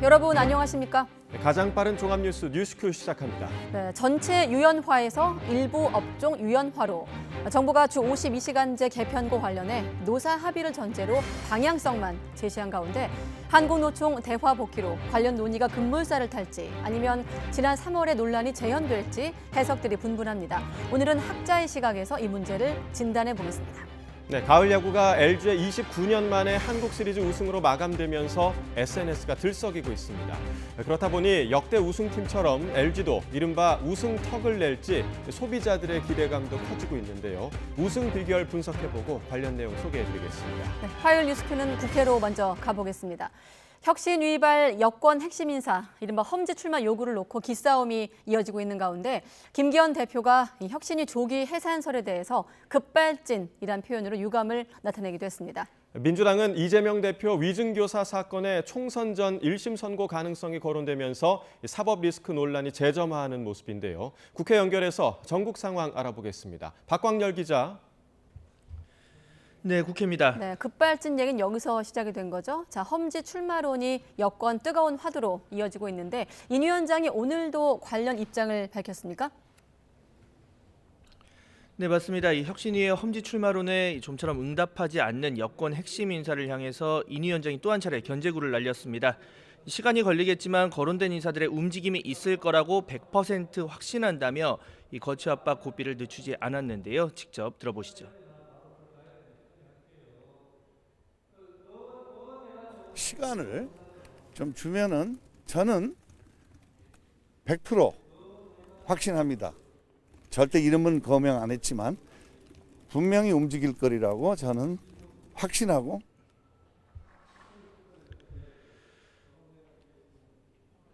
여러분 안녕하십니까? 가장 빠른 종합뉴스 뉴스큐 시작합니다. 네, 전체 유연화에서 일부 업종 유연화로 정부가 주 52시간제 개편과 관련해 노사 합의를 전제로 방향성만 제시한 가운데 한국노총 대화 복귀로 관련 논의가 급물살을 탈지 아니면 지난 3월에 논란이 재현될지 해석들이 분분합니다. 오늘은 학자의 시각에서 이 문제를 진단해 보겠습니다. 네, 가을 야구가 LG의 29년 만에 한국 시리즈 우승으로 마감되면서 SNS가 들썩이고 있습니다. 그렇다 보니 역대 우승팀처럼 LG도 이른바 우승턱을 낼지 소비자들의 기대감도 커지고 있는데요. 우승 비결 분석해보고 관련 내용 소개해드리겠습니다. 네, 화요일 뉴스큐는 국회로 먼저 가보겠습니다. 혁신 위발 여권 핵심 인사, 이른바 험지 출마 요구를 놓고 기싸움이 이어지고 있는 가운데 김기현 대표가 이 혁신이 조기 해산설에 대해서 급발진이란 표현으로 유감을 나타내기도 했습니다. 민주당은 이재명 대표 위증교사 사건의 총선 전 1심 선고 가능성이 거론되면서 사법 리스크 논란이 재점화하는 모습인데요. 국회 연결해서 전국 상황 알아보겠습니다. 박광열 기자. 네, 국회입니다. 네, 급발진 얘기는 여기서 시작이 된 거죠. 자, 험지 출마론이 여권 뜨거운 화두로 이어지고 있는데 인 위원장이 오늘도 관련 입장을 밝혔습니까? 네, 맞습니다. 이 혁신위의 험지 출마론에 좀처럼 응답하지 않는 여권 핵심 인사를 향해서 인 위원장이 또 한 차례 견제구를 날렸습니다. 시간이 걸리겠지만 거론된 인사들의 움직임이 있을 거라고 100% 확신한다며 이 거취 압박 고삐를 늦추지 않았는데요. 직접 들어보시죠. 시간을 좀 주면은 저는 100% 확신합니다. 절대 이름은 거명 안 했지만 분명히 움직일 거리라고 저는 확신하고.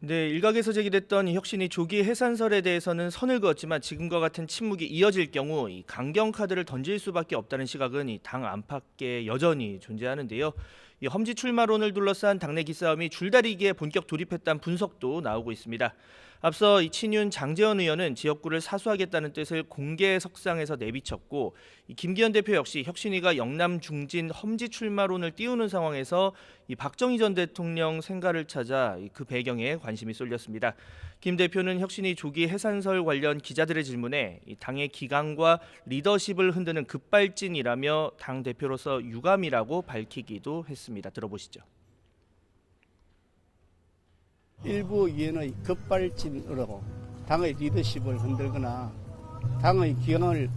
네, 일각에서 제기됐던 이 혁신이 조기 해산설에 대해서는 선을 그었지만 지금과 같은 침묵이 이어질 경우 이 강경 카드를 던질 수밖에 없다는 시각은 이 당 안팎에 여전히 존재하는데요. 이 험지 출마론을 둘러싼 당내 기싸움이 줄다리기에 본격 돌입했다는 분석도 나오고 있습니다. 앞서 이 친윤 장제원 의원은 지역구를 사수하겠다는 뜻을 공개 석상에서 내비쳤고 이 김기현 대표 역시 혁신위가 영남 중진 험지 출마론을 띄우는 상황에서 이 박정희 전 대통령 생가를 찾아 그 배경에 관심이 쏠렸습니다. 김 대표는 혁신위 조기 해산설 관련 기자들의 질문에 이 당의 기강과 리더십을 흔드는 급발진이라며 당 대표로서 유감이라고 밝히기도 했습니다. 들어보시죠. 일부 의원의 급발진으로 당의 리더십을 흔들거나 당의 기강을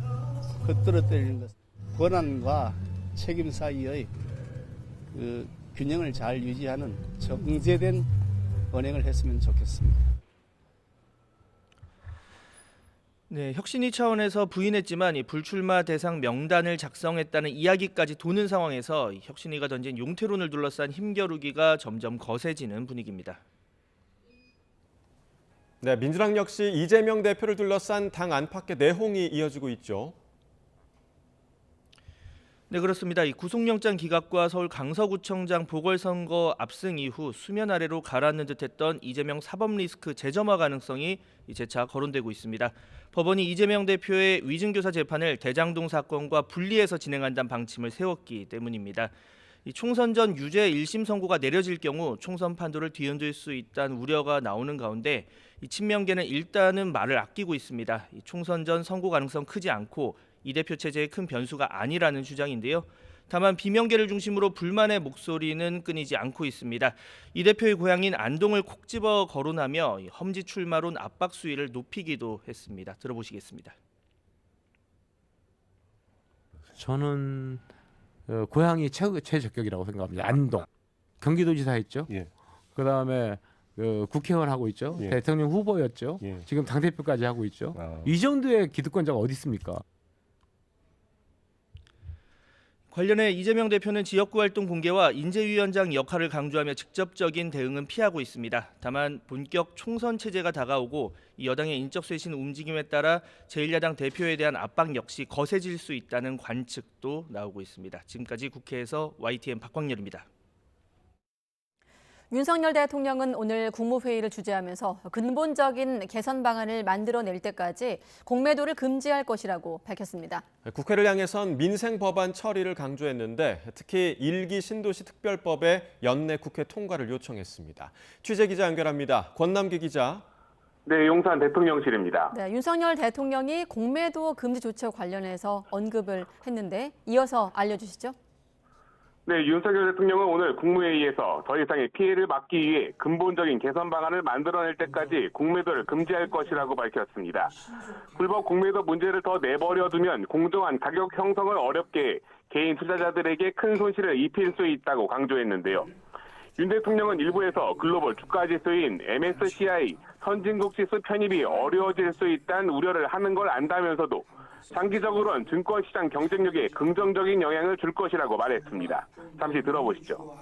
겉들어뜨리는 것, 권한과 책임 사이의 그 균형을 잘 유지하는 정제된 언행을 했으면 좋겠습니다. 네, 혁신위 차원에서 부인했지만 이 불출마 대상 명단을 작성했다는 이야기까지 도는 상황에서 혁신위가 던진 용태론을 둘러싼 힘겨루기가 점점 거세지는 분위기입니다. 네, 민주당 역시 이재명 대표를 둘러싼 당 안팎의 내홍이 이어지고 있죠. 네, 그렇습니다. 이 구속영장 기각과 서울 강서구청장 보궐선거 압승 이후 수면 아래로 가라앉는 듯했던 이재명 사법 리스크 재점화 가능성이 재차 거론되고 있습니다. 법원이 이재명 대표의 위증교사 재판을 대장동 사건과 분리해서 진행한다는 방침을 세웠기 때문입니다. 이 총선 전 유죄 1심 선고가 내려질 경우 총선 판도를 뒤흔들 수 있다는 우려가 나오는 가운데 이 친명계는 일단은 말을 아끼고 있습니다. 이 총선 전 선고 가능성 크지 않고 이 대표 체제의 큰 변수가 아니라는 주장인데요. 다만 비명계를 중심으로 불만의 목소리는 끊이지 않고 있습니다. 이 대표의 고향인 안동을 콕 집어 거론하며 험지 출마론 압박 수위를 높이기도 했습니다. 들어보시겠습니다. 저는 고향이 최적격이라고 생각합니다. 안동. 경기도지사 했죠. 예. 그다음에 국회의원 하고 있죠. 예. 대통령 후보였죠. 예. 지금 당대표까지 하고 있죠. 아. 이 정도의 기득권자가 어디 있습니까? 관련해 이재명 대표는 지역구 활동 공개와 인재위원장 역할을 강조하며 직접적인 대응은 피하고 있습니다. 다만 본격 총선 체제가 다가오고 이 여당의 인적 쇄신 움직임에 따라 제1야당 대표에 대한 압박 역시 거세질 수 있다는 관측도 나오고 있습니다. 지금까지 국회에서 YTN 박광열입니다. 윤석열 대통령은 오늘 국무회의를 주재하면서 근본적인 개선 방안을 만들어낼 때까지 공매도를 금지할 것이라고 밝혔습니다. 국회를 향해선 민생 법안 처리를 강조했는데 특히 1기 신도시 특별법의 연내 국회 통과를 요청했습니다. 취재 기자 연결합니다. 권남기 기자. 네, 용산 대통령실입니다. 네, 윤석열 대통령이 공매도 금지 조치와 관련해서 언급을 했는데 이어서 알려주시죠. 네, 윤석열 대통령은 오늘 국무회의에서 더 이상의 피해를 막기 위해 근본적인 개선 방안을 만들어낼 때까지 공매도를 금지할 것이라고 밝혔습니다. 불법 공매도 문제를 더 내버려 두면 공정한 가격 형성을 어렵게 해 개인 투자자들에게 큰 손실을 입힐 수 있다고 강조했는데요. 윤 대통령은 일부에서 글로벌 주가지수인 MSCI 선진국 지수 편입이 어려워질 수 있다는 우려를 하는 걸 안다면서도 장기적으로는 증권시장 경쟁력에 긍정적인 영향을 줄 것이라고 말했습니다. 잠시 들어보시죠.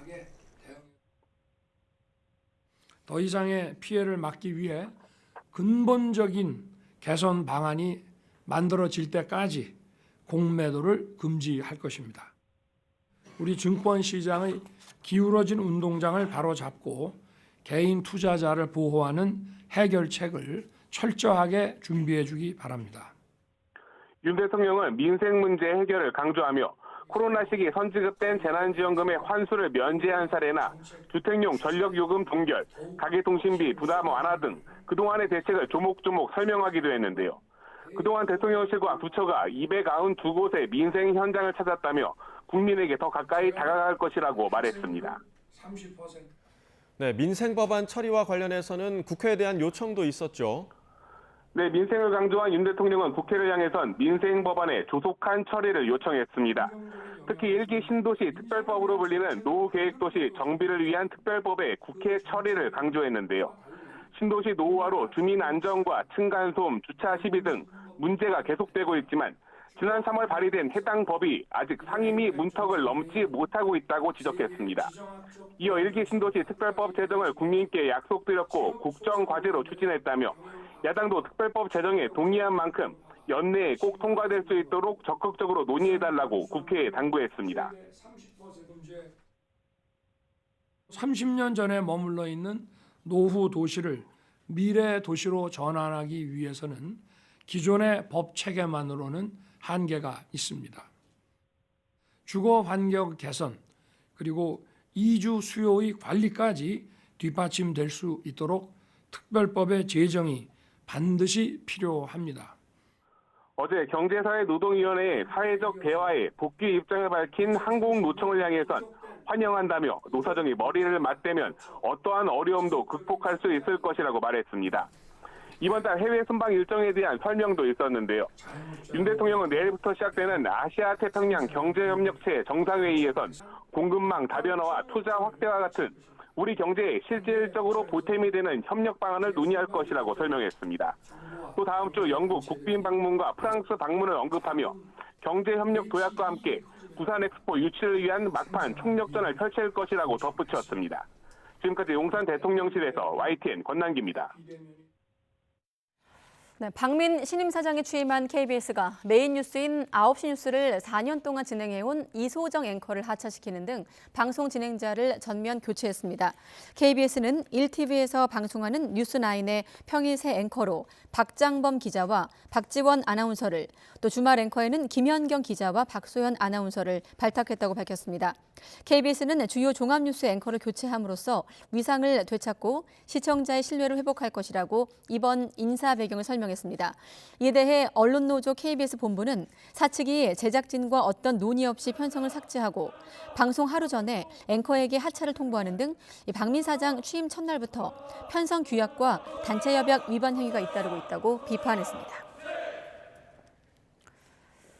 더 이상의 피해를 막기 위해 근본적인 개선 방안이 만들어질 때까지 공매도를 금지할 것입니다. 우리 증권시장의 기울어진 운동장을 바로잡고 개인 투자자를 보호하는 해결책을 철저하게 준비해 주기 바랍니다. 윤 대통령은 민생 문제 해결을 강조하며 코로나 시기 선지급된 재난지원금의 환수를 면제한 사례나 주택용 전력요금 동결, 가계통신비 부담 완화 등 그동안의 대책을 조목조목 설명하기도 했는데요. 그동안 대통령실과 부처가 292곳의 민생 현장을 찾았다며 국민에게 더 가까이 다가갈 것이라고 말했습니다. 네, 민생 법안 처리와 관련해서는 국회에 대한 요청도 있었죠. 네, 민생을 강조한 윤 대통령은 국회를 향해선 민생 법안의 조속한 처리를 요청했습니다. 특히 1기 신도시 특별법으로 불리는 노후계획도시 정비를 위한 특별법의 국회 처리를 강조했는데요. 신도시 노후화로 주민 안전과 층간소음, 주차 시비 등 문제가 계속되고 있지만 지난 3월 발의된 해당 법이 아직 상임위 문턱을 넘지 못하고 있다고 지적했습니다. 이어 1기 신도시 특별법 제정을 국민께 약속드렸고 국정과제로 추진했다며 야당도 특별법 제정에 동의한 만큼 연내에 꼭 통과될 수 있도록 적극적으로 논의해달라고 국회에 당부했습니다. 30년 전에 머물러 있는 노후 도시를 미래 도시로 전환하기 위해서는 기존의 법 체계만으로는 한계가 있습니다. 주거 환경 개선 그리고 이주 수요의 관리까지 뒷받침될 수 있도록 특별법의 제정이 반드시 필요합니다. 어제 경제사회노동위원회의 사회적 대화에 복귀 입장을 밝힌 항공노총을 향해선 환영한다며 노사정이 머리를 맞대면 어떠한 어려움도 극복할 수 있을 것이라고 말했습니다. 이번 달 해외 순방 일정에 대한 설명도 있었는데요. 윤 대통령은 내일부터 시작되는 아시아 태평양 경제협력체 정상회의에선 공급망 다변화와 투자 확대와 같은 우리 경제에 실질적으로 보탬이 되는 협력 방안을 논의할 것이라고 설명했습니다. 또 다음 주 영국 국빈 방문과 프랑스 방문을 언급하며 경제협력 도약과 함께 부산 엑스포 유치를 위한 막판 총력전을 펼칠 것이라고 덧붙였습니다. 지금까지 용산 대통령실에서 YTN 권남기입니다. 네, 박민 신임 사장이 취임한 KBS가 메인 뉴스인 9시 뉴스를 4년 동안 진행해온 이소정 앵커를 하차시키는 등 방송 진행자를 전면 교체했습니다. KBS는 1TV에서 방송하는 뉴스9의 평일 새 앵커로 박장범 기자와 박지원 아나운서를, 또 주말 앵커에는 김현경 기자와 박소연 아나운서를 발탁했다고 밝혔습니다. KBS는 주요 종합뉴스 앵커를 교체함으로써 위상을 되찾고 시청자의 신뢰를 회복할 것이라고 이번 인사 배경을 설명했습니다. 이에 대해 언론노조 KBS 본부는 사측이 제작진과 어떤 논의 없이 편성을 삭제하고 방송 하루 전에 앵커에게 하차를 통보하는 등 박민 사장 취임 첫날부터 편성 규약과 단체협약 위반 행위가 잇따르고 있다고 비판했습니다.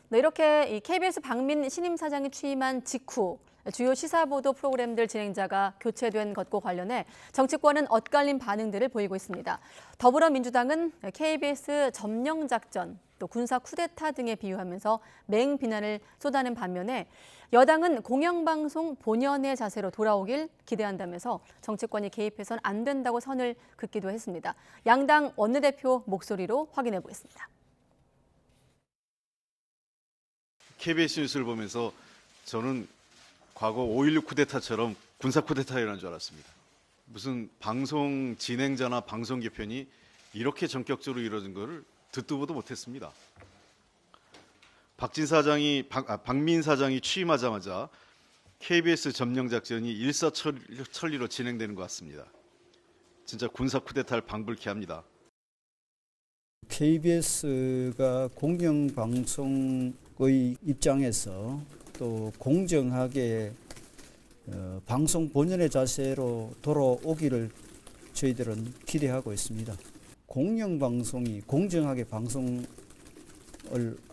네, 이렇게 KBS 박민 신임 사장이 취임한 직후 주요 시사보도 프로그램들 진행자가 교체된 것과 관련해 정치권은 엇갈린 반응들을 보이고 있습니다. 더불어민주당은 KBS 점령작전, 또 군사 쿠데타 등에 비유하면서 맹비난을 쏟아낸 반면에 여당은 공영방송 본연의 자세로 돌아오길 기대한다면서 정치권이 개입해서는 안 된다고 선을 긋기도 했습니다. 양당 원내대표 목소리로 확인해 보겠습니다. KBS 뉴스를 보면서 저는 과거 5.16 쿠데타처럼 군사 쿠데타가 일어난 줄 알았습니다. 무슨 방송 진행자나 방송 개편이 이렇게 전격적으로 이루어진 것을 듣도 보도 못했습니다. 박민 사장이 취임하자마자 KBS 점령 작전이 일사천리로 진행되는 것 같습니다. 진짜 군사 쿠데타를 방불케 합니다. KBS가 공영방송의 입장에서 또 공정하게 방송 본연의 자세로 돌아오기를 저희들은 기대하고 있습니다. 공영방송이 공정하게 방송을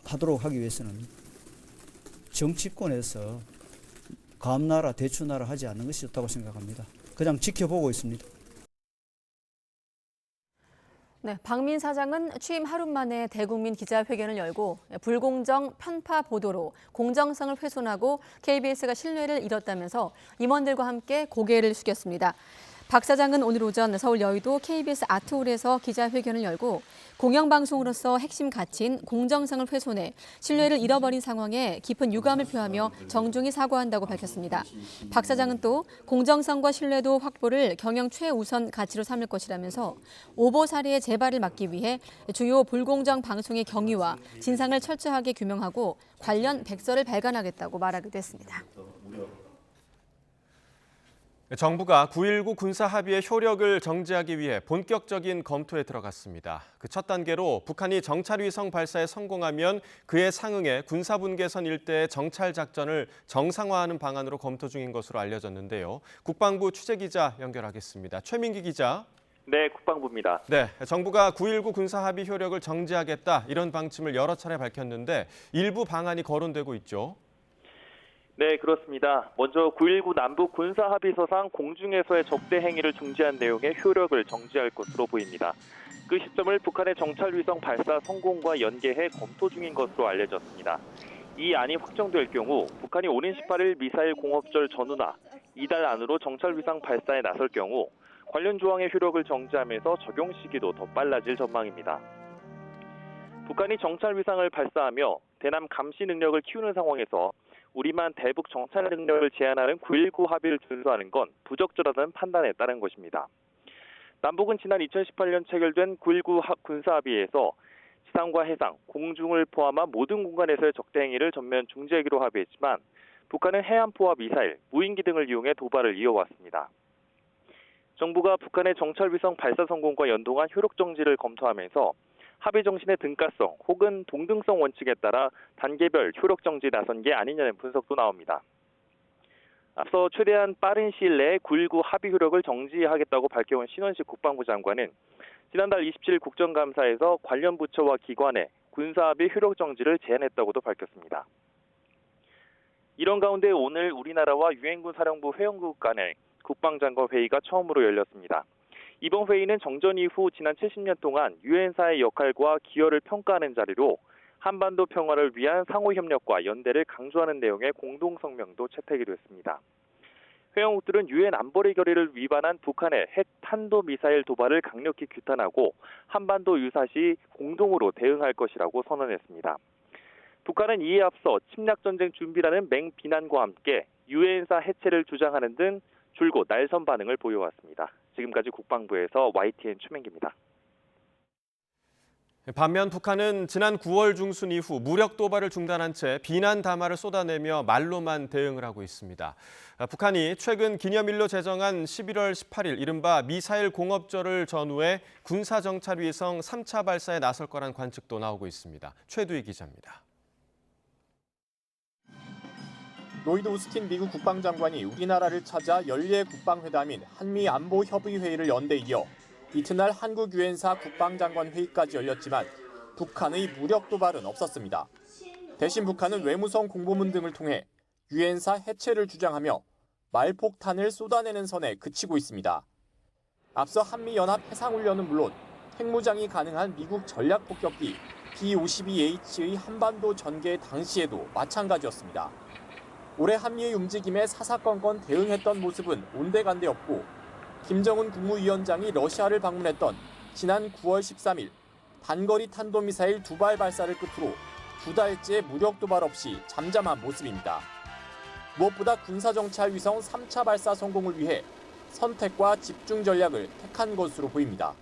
하도록 하기 위해서는 정치권에서 감나라 대추나라 하지 않는 것이 좋다고 생각합니다. 그냥 지켜보고 있습니다. 네, 박민 사장은 취임 하루 만에 대국민 기자회견을 열고 불공정 편파 보도로 공정성을 훼손하고 KBS가 신뢰를 잃었다면서 임원들과 함께 고개를 숙였습니다. 박 사장은 오늘 오전 서울 여의도 KBS 아트홀에서 기자회견을 열고 공영방송으로서 핵심 가치인 공정성을 훼손해 신뢰를 잃어버린 상황에 깊은 유감을 표하며 정중히 사과한다고 밝혔습니다. 박 사장은 또 공정성과 신뢰도 확보를 경영 최우선 가치로 삼을 것이라면서 오보 사례의 재발을 막기 위해 주요 불공정 방송의 경위와 진상을 철저하게 규명하고 관련 백서를 발간하겠다고 말하기도 했습니다. 정부가 9.19 군사 합의의 효력을 정지하기 위해 본격적인 검토에 들어갔습니다. 그 첫 단계로 북한이 정찰위성 발사에 성공하면 그에 상응해 군사분계선 일대의 정찰 작전을 정상화하는 방안으로 검토 중인 것으로 알려졌는데요. 국방부 취재기자 연결하겠습니다. 최민기 기자. 네, 국방부입니다. 네, 정부가 9.19 군사 합의 효력을 정지하겠다 이런 방침을 여러 차례 밝혔는데 일부 방안이 거론되고 있죠. 네, 그렇습니다. 먼저 9.19 남북 군사합의서상 공중에서의 적대 행위를 중지한 내용의 효력을 정지할 것으로 보입니다. 그 시점을 북한의 정찰위성 발사 성공과 연계해 검토 중인 것으로 알려졌습니다. 이 안이 확정될 경우 북한이 오는 18일 미사일 공업절 전후나 이달 안으로 정찰위성 발사에 나설 경우 관련 조항의 효력을 정지하면서 적용 시기도 더 빨라질 전망입니다. 북한이 정찰위성을 발사하며 대남 감시 능력을 키우는 상황에서 우리만 대북 정찰 능력을 제한하는 9.19 합의를 준수하는 건 부적절하다는 판단에 따른 것입니다. 남북은 지난 2018년 체결된 9.19 군사합의에서 지상과 해상, 공중을 포함한 모든 공간에서의 적대 행위를 전면 중지하기로 합의했지만 북한은 해안포와 미사일, 무인기 등을 이용해 도발을 이어왔습니다. 정부가 북한의 정찰위성 발사 성공과 연동한 효력 정지를 검토하면서 합의 정신의 등가성 혹은 동등성 원칙에 따라 단계별 효력 정지에 나선 게 아니냐는 분석도 나옵니다. 앞서 최대한 빠른 시일 내에 9.19 합의 효력을 정지하겠다고 밝혀온 신원식 국방부 장관은 지난달 27일 국정감사에서 관련 부처와 기관에 군사합의 효력 정지를 제안했다고도 밝혔습니다. 이런 가운데 오늘 우리나라와 유엔군 사령부 회원국 간의 국방장관 회의가 처음으로 열렸습니다. 이번 회의는 정전 이후 지난 70년 동안 유엔사의 역할과 기여를 평가하는 자리로 한반도 평화를 위한 상호협력과 연대를 강조하는 내용의 공동성명도 채택이 됐습니다. 회원국들은 유엔 안보리 결의를 위반한 북한의 핵 탄도미사일 도발을 강력히 규탄하고 한반도 유사시 공동으로 대응할 것이라고 선언했습니다. 북한은 이에 앞서 침략전쟁 준비라는 맹비난과 함께 유엔사 해체를 주장하는 등 줄곧 날선 반응을 보여왔습니다. 지금까지 국방부에서 YTN 최민기입니다. 반면 북한은 지난 9월 중순 이후 무력 도발을 중단한 채 비난 담화를 쏟아내며 말로만 대응을 하고 있습니다. 북한이 최근 기념일로 제정한 11월 18일 이른바 미사일 공업절을 전후해 군사정찰위성 3차 발사에 나설 거란 관측도 나오고 있습니다. 최두희 기자입니다. 로이드 오스틴 미국 국방장관이 우리나라를 찾아 연례 국방회담인 한미안보협의회의를 연 데 이어 이튿날 한국 유엔사 국방장관 회의까지 열렸지만 북한의 무력 도발은 없었습니다. 대신 북한은 외무성 공보문 등을 통해 유엔사 해체를 주장하며 말폭탄을 쏟아내는 선에 그치고 있습니다. 앞서 한미연합 해상훈련은 물론 핵무장이 가능한 미국 전략폭격기 B-52H의 한반도 전개 당시에도 마찬가지였습니다. 올해 한미의 움직임에 사사건건 대응했던 모습은 온데간데 없고 김정은 국무위원장이 러시아를 방문했던 지난 9월 13일 단거리 탄도미사일 2발 발사를 끝으로 2달째 무력 도발 없이 잠잠한 모습입니다. 무엇보다 군사정찰위성 3차 발사 성공을 위해 선택과 집중 전략을 택한 것으로 보입니다.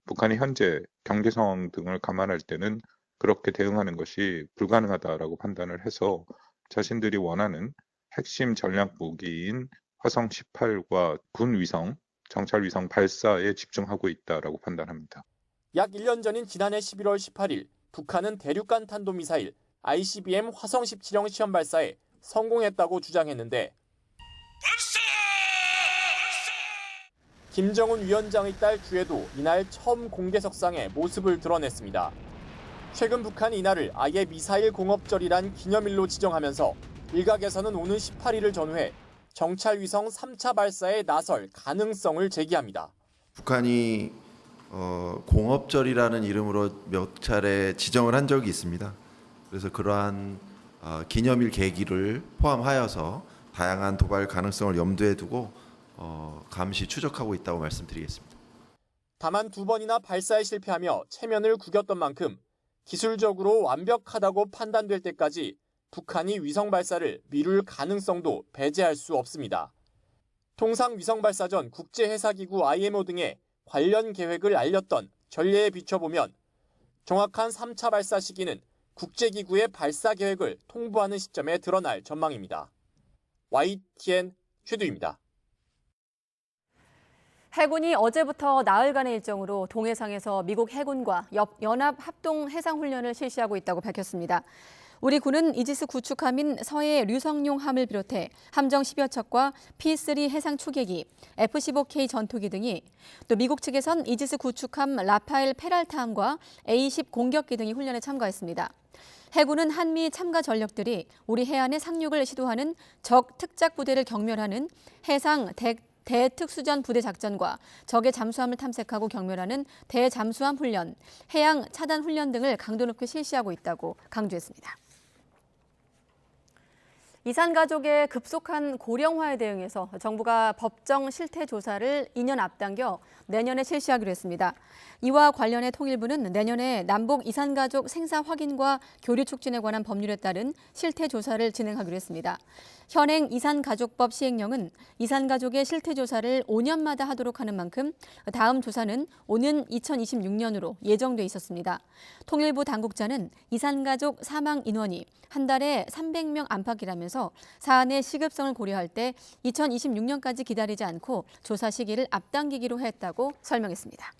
북한이 현재 경제 상황 등을 감안할 때는 그렇게 대응하는 것이 불가능하다라고 판단을 해서 자신들이 원하는 핵심 전략 무기인 화성 18과 군 위성, 정찰 위성 발사에 집중하고 있다라고 판단합니다. 약 1년 전인 지난해 11월 18일 북한은 대륙간 탄도미사일 ICBM 화성 17형 시험 발사에 성공했다고 주장했는데 김정은 위원장의 딸 주에도 이날 처음 공개석상에 모습을 드러냈습니다. 최근 북한이 이날을 아예 미사일 공업절이란 기념일로 지정하면서 일각에서는 오는 18일을 전후해 정찰 위성 3차 발사에 나설 가능성을 제기합니다. 북한이 공업절이라는 이름으로 몇 차례 지정을 한 적이 있습니다. 그래서 그러한 기념일 계기를 포함하여서 다양한 도발 가능성을 염두에 두고 감시 추적하고 있다고 말씀드리겠습니다. 다만 2번이나 발사에 실패하며 체면을 구겼던 만큼 기술적으로 완벽하다고 판단될 때까지 북한이 위성 발사를 미룰 가능성도 배제할 수 없습니다. 통상 위성 발사 전 국제해사기구 IMO 등의 관련 계획을 알렸던 전례에 비춰보면 정확한 3차 발사 시기는 국제기구의 발사 계획을 통보하는 시점에 드러날 전망입니다. YTN 최두입니다. 해군이 어제부터 나흘간의 일정으로 동해상에서 미국 해군과 연합 합동 해상훈련을 실시하고 있다고 밝혔습니다. 우리 군은 이지스 구축함인 서해 류성룡함을 비롯해 함정 10여 척과 P3 해상 추계기, F-15K 전투기 등이 또 미국 측에선 이지스 구축함 라파엘 페랄타함과 A-10 공격기 등이 훈련에 참가했습니다. 해군은 한미 참가 전력들이 우리 해안에 상륙을 시도하는 적 특작 부대를 경멸하는 해상 대특수전 부대 작전과 적의 잠수함을 탐색하고 경멸하는 대잠수함 훈련, 해양 차단 훈련 등을 강도 높게 실시하고 있다고 강조했습니다. 이산 가족의 급속한 고령화에 대응해서 정부가 법정 실태 조사를 2년 앞당겨 내년에 실시하기로 했습니다. 이와 관련해 통일부는 내년에 남북 이산 가족 생사 확인과 교류 촉진에 관한 법률에 따른 실태 조사를 진행하기로 했습니다. 현행 이산가족법 시행령은 이산가족의 실태 조사를 5년마다 하도록 하는 만큼 다음 조사는 오는 2026년으로 예정돼 있었습니다. 통일부 당국자는 이산가족 사망 인원이 한 달에 300명 안팎이라면서 사안의 시급성을 고려할 때 2026년까지 기다리지 않고 조사 시기를 앞당기기로 했다고 설명했습니다.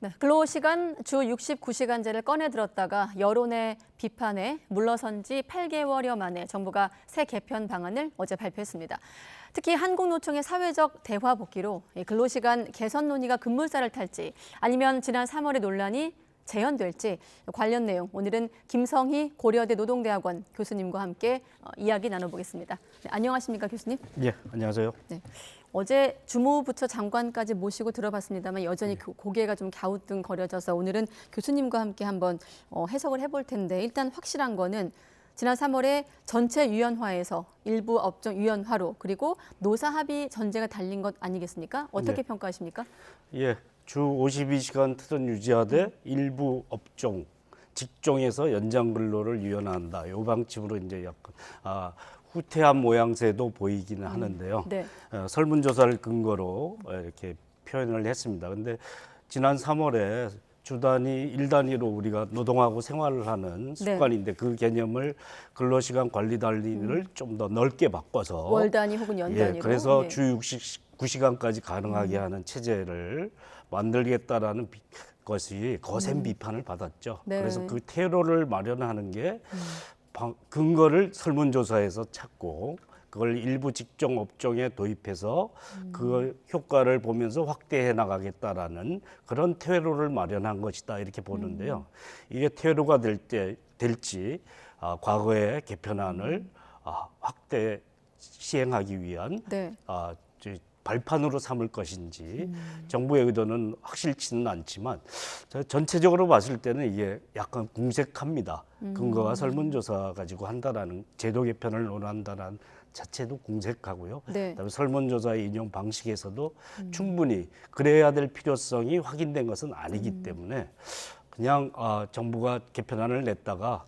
네, 근로시간 주 69시간제를 꺼내들었다가 여론의 비판에 물러선 지 8개월여 만에 정부가 새 개편 방안을 어제 발표했습니다. 특히 한국노총의 사회적 대화 복귀로 근로시간 개선 논의가 급물살을 탈지 아니면 지난 3월의 논란이 재현될지 관련 내용 오늘은 김성희 고려대 노동대학원 교수님과 함께 이야기 나눠보겠습니다. 네, 안녕하십니까 교수님? 예, 안녕하세요. 네. 어제 주무부처 장관까지 모시고 들어봤습니다만 여전히 고개가 좀 갸우뚱거려져서 오늘은 교수님과 함께 한번 해석을 해볼 텐데 일단 확실한 거는 지난 3월에 전체 유연화에서 일부 업종 유연화로 그리고 노사 합의 전제가 달린 것 아니겠습니까? 어떻게 평가하십니까? 예, 주 52시간 특선 유지하되 일부 업종, 직종에서 연장 근로를 유연화한다. 이 방침으로 이제 약간 후퇴한 모양새도 보이기는 하는데요. 네. 설문조사를 근거로 이렇게 표현을 했습니다. 근데 지난 3월에 주 단위, 일 단위로 우리가 노동하고 생활을 하는 습관인데 그 개념을 근로시간 관리 단위를 좀 더 넓게 바꿔서 월 단위 혹은 연 단위로. 그래서 주 69시간까지 가능하게 하는 체제를 만들겠다라는 것이 거센 비판을 받았죠. 네. 그래서 그 퇴로를 마련하는 게 근거를 설문조사에서 찾고 그걸 일부 직종 업종에 도입해서 그 효과를 보면서 확대해 나가겠다라는 그런 퇴로를 마련한 것이다 이렇게 보는데요. 이게 퇴로가 될지 과거의 개편안을 확대 시행하기 위한 발판으로 삼을 것인지 정부의 의도는 확실치는 않지만 전체적으로 봤을 때는 이게 약간 궁색합니다. 근거가 설문조사 가지고 한다라는 제도 개편을 논한다는 자체도 궁색하고요. 네. 그다음에 설문조사의 인용 방식에서도 충분히 그래야 될 필요성이 확인된 것은 아니기 때문에 그냥 정부가 개편안을 냈다가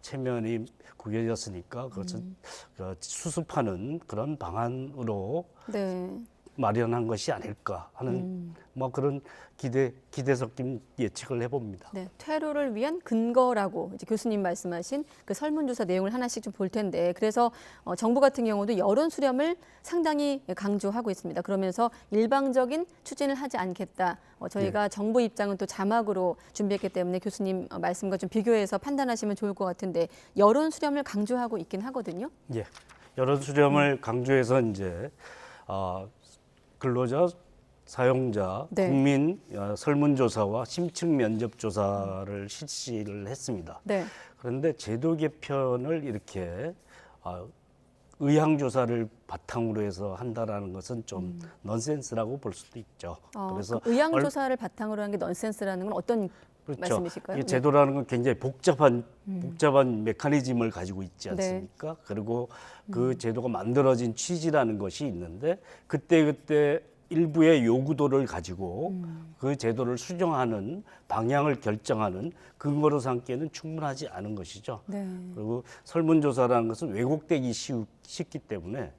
체면이 구겨졌으니까 그것을 수습하는 그런 방안으로 네. 마련한 것이 아닐까 하는 뭐 그런 기대 섞인 예측을 해봅니다. 네, 퇴로를 위한 근거라고 이제 교수님 말씀하신 그 설문조사 내용을 하나씩 좀 볼 텐데, 그래서 정부 같은 경우도 여론 수렴을 상당히 강조하고 있습니다. 그러면서 일방적인 추진을 하지 않겠다. 저희가 정부 입장은 또 자막으로 준비했기 때문에 교수님 말씀과 좀 비교해서 판단하시면 좋을 것 같은데, 여론 수렴을 강조하고 있긴 하거든요. 예, 여론 수렴을 강조해서 이제 근로자, 사용자, 네. 국민 설문조사와 심층 면접조사를 실시를 했습니다. 네. 그런데 제도 개편을 이렇게 의향조사를 바탕으로 해서 한다라는 것은 좀 넌센스라고 볼 수도 있죠. 그래서 의향조사를 바탕으로 한 게 넌센스라는 건 어떤 그렇죠. 말씀이실까요? 이 제도라는 건 굉장히 복잡한 메커니즘을 가지고 있지 않습니까? 그리고 그 제도가 만들어진 취지라는 것이 있는데 그때 일부의 요구도를 가지고 그 제도를 수정하는 방향을 결정하는 근거로 삼기에는 충분하지 않은 것이죠. 네. 그리고 설문조사라는 것은 왜곡되기 쉽기 때문에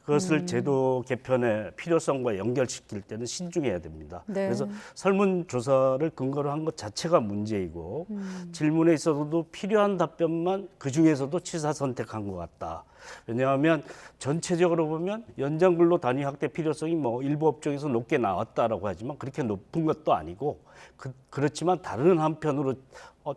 그것을 제도 개편의 필요성과 연결시킬 때는 신중해야 됩니다. 네. 그래서 설문조사를 근거로 한 것 자체가 문제이고 질문에 있어서도 필요한 답변만 그중에서도 취사 선택한 것 같다. 왜냐하면 전체적으로 보면 연장근로 단위 확대 필요성이 뭐 일부 업종에서 높게 나왔다라고 하지만 그렇게 높은 것도 아니고 그렇지만 다른 한편으로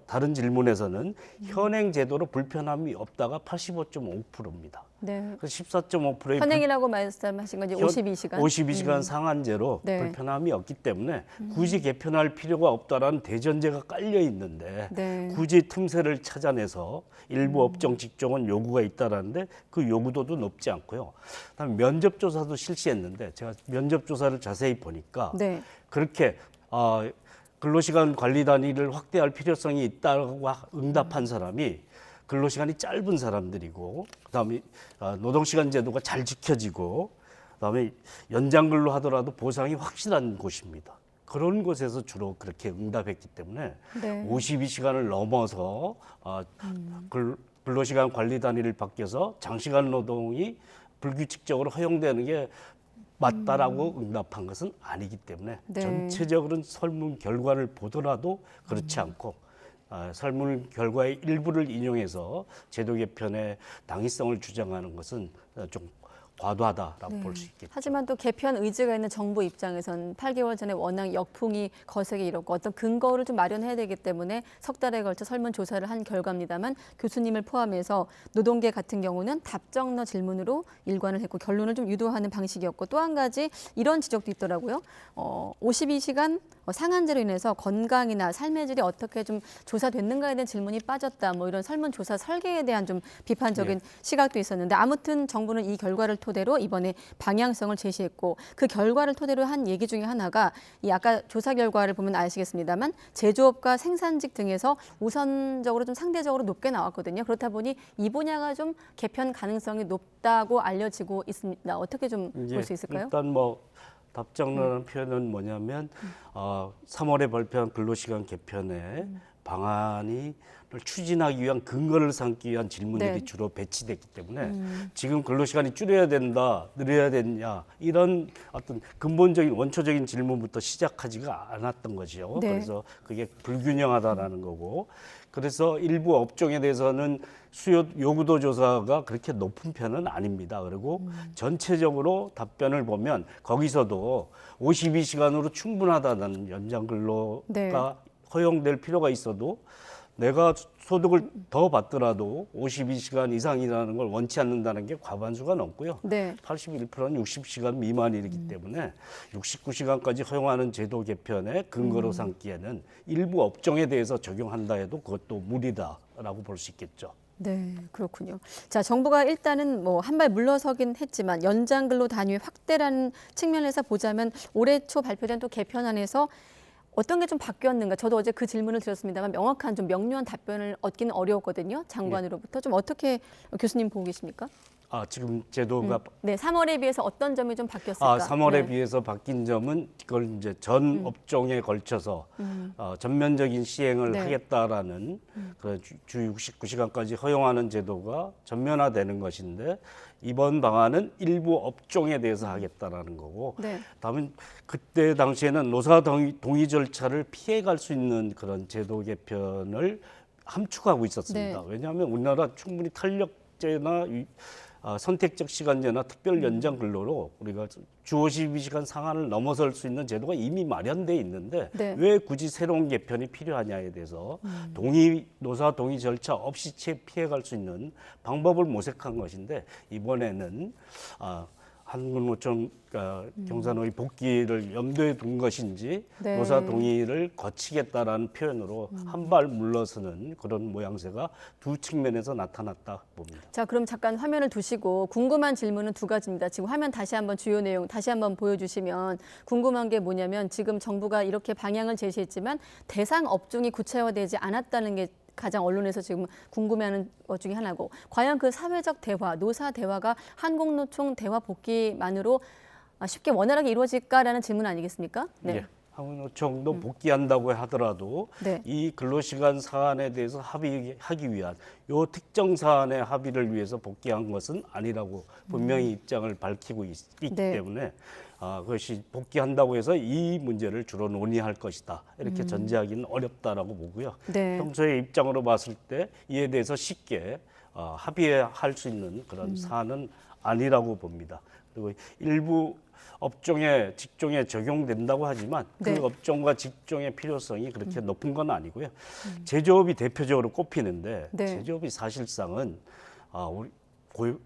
다른 질문에서는 현행 제도로 불편함이 없다가 85.5%입니다. 네. 그 14.5%의 현행이라고 말씀하신 건 이제 52시간. 52시간 상한제로 네. 불편함이 없기 때문에 굳이 개편할 필요가 없다라는 대전제가 깔려 있는데 네. 굳이 틈새를 찾아내서 일부 업종 직종은 요구가 있다라는데 그 요구도도 높지 않고요. 그다음에 면접조사도 실시했는데 제가 면접조사를 자세히 보니까 네. 그렇게 근로시간 관리 단위를 확대할 필요성이 있다고 응답한 사람이 근로시간이 짧은 사람들이고 그다음에 노동시간 제도가 잘 지켜지고 그다음에 연장근로 하더라도 보상이 확실한 곳입니다. 그런 곳에서 주로 그렇게 응답했기 때문에 네. 52시간을 넘어서 근로시간 관리 단위를 바뀌어서 장시간 노동이 불규칙적으로 허용되는 게 맞다라고 응답한 것은 아니기 때문에 네. 전체적으로 설문 결과를 보더라도 그렇지 않고 설문 결과의 일부를 인용해서 제도 개편의 당위성을 주장하는 것은 좀 과도하다라고 볼 수 있겠죠. 하지만 또 개편 의지가 있는 정부 입장에선 8개월 전에 워낙 역풍이 거세게 일었고 어떤 근거를 좀 마련해야 되기 때문에 석 달에 걸쳐 설문조사를 한 결과입니다만 교수님을 포함해서 노동계 같은 경우는 답정너 질문으로 일관을 했고 결론을 좀 유도하는 방식이었고 또 한 가지 이런 지적도 있더라고요. 52시간 상한제로 인해서 건강이나 삶의 질이 어떻게 좀 조사됐는가에 대한 질문이 빠졌다. 뭐 이런 설문조사 설계에 대한 좀 비판적인 시각도 있었는데 아무튼 정부는 이 결과를 토대로 이번에 방향성을 제시했고 그 결과를 토대로 한 얘기 중에 하나가 이 아까 조사 결과를 보면 아시겠습니다만 제조업과 생산직 등에서 우선적으로 좀 상대적으로 높게 나왔거든요. 그렇다 보니 이 분야가 좀 개편 가능성이 높다고 알려지고 있습니다. 어떻게 좀 볼 수 있을까요? 일단 뭐 답정너라는 표현은 뭐냐면 3월에 발표한 근로시간 개편의 방안이 추진하기 위한 근거를 삼기 위한 질문들이 네. 주로 배치됐기 때문에 지금 근로시간이 줄여야 된다, 늘려야 되냐 이런 어떤 근본적인 원초적인 질문부터 시작하지가 않았던 거죠. 네. 그래서 그게 불균형하다라는 거고 그래서 일부 업종에 대해서는 수요 요구도 조사가 그렇게 높은 편은 아닙니다. 그리고 전체적으로 답변을 보면 거기서도 52시간으로 충분하다는 연장 근로가 네. 허용될 필요가 있어도 내가 소득을 더 받더라도 52시간 이상이라는 걸 원치 않는다는 게 과반수가 넘고요. 네. 81%는 60시간 미만이기 때문에 69시간까지 허용하는 제도 개편의 근거로 삼기에는 일부 업종에 대해서 적용한다 해도 그것도 무리다라고 볼 수 있겠죠. 네, 그렇군요. 자, 정부가 일단은 뭐 한 발 물러서긴 했지만 연장 근로 단위 확대라는 측면에서 보자면 올해 초 발표된 또 개편안에서 어떤 게 좀 바뀌었는가? 저도 어제 그 질문을 드렸습니다만 명확한 좀 명료한 답변을 얻기는 어려웠거든요. 장관으로부터. 좀 어떻게 교수님 보고 계십니까? 지금 제도가 네, 3월에 비해서 어떤 점이 좀 바뀌었을까? 3월에 네. 비해서 바뀐 점은 그걸 이제 전 업종에 걸쳐서 전면적인 시행을 네. 하겠다라는 그 주 69시간까지 허용하는 제도가 전면화되는 것인데 이번 방안은 일부 업종에 대해서 하겠다라는 거고 네. 다음은 그때 당시에는 노사 동의 절차를 피해갈 수 있는 그런 제도 개편을 함축하고 있었습니다. 네. 왜냐하면 우리나라 충분히 탄력제나 선택적 시간제나 특별 연장 근로로 우리가 주 52시간 상한을 넘어설 수 있는 제도가 이미 마련돼 있는데 네. 왜 굳이 새로운 개편이 필요하냐에 대해서 노사 동의 절차 없이 피해갈 수 있는 방법을 모색한 것인데 이번에는 한국노총 경사노의 복귀를 염두에 둔 것인지 네. 노사 동의를 거치겠다라는 표현으로 한 발 물러서는 그런 모양새가 두 측면에서 나타났다 봅니다. 자, 그럼 잠깐 화면을 두시고 궁금한 질문은 두 가지입니다. 지금 화면 다시 한번 주요 내용 다시 한번 보여주시면 궁금한 게 뭐냐면 지금 정부가 이렇게 방향을 제시했지만 대상 업종이 구체화되지 않았다는 게 가장 언론에서 지금 궁금해하는 것 중에 하나고 과연 그 사회적 대화, 노사 대화가 한국노총 대화 복귀만으로 쉽게 원활하게 이루어질까라는 질문 아니겠습니까? 네. 예. 한국노총도 복귀한다고 하더라도 네. 이 근로시간 사안에 대해서 합의하기 위한 요 특정 사안의 합의를 위해서 복귀한 것은 아니라고 분명히 입장을 밝히고 있기 네. 때문에 그것이 복귀한다고 해서 이 문제를 주로 논의할 것이다. 이렇게 전제하기는 어렵다라고 보고요. 네. 평소의 입장으로 봤을 때 이에 대해서 쉽게 합의할 수 있는 그런 사안은 아니라고 봅니다. 그리고 일부 업종에 직종에 적용된다고 하지만 네. 그 업종과 직종의 필요성이 그렇게 높은 건 아니고요. 제조업이 대표적으로 꼽히는데 네. 제조업이 사실상은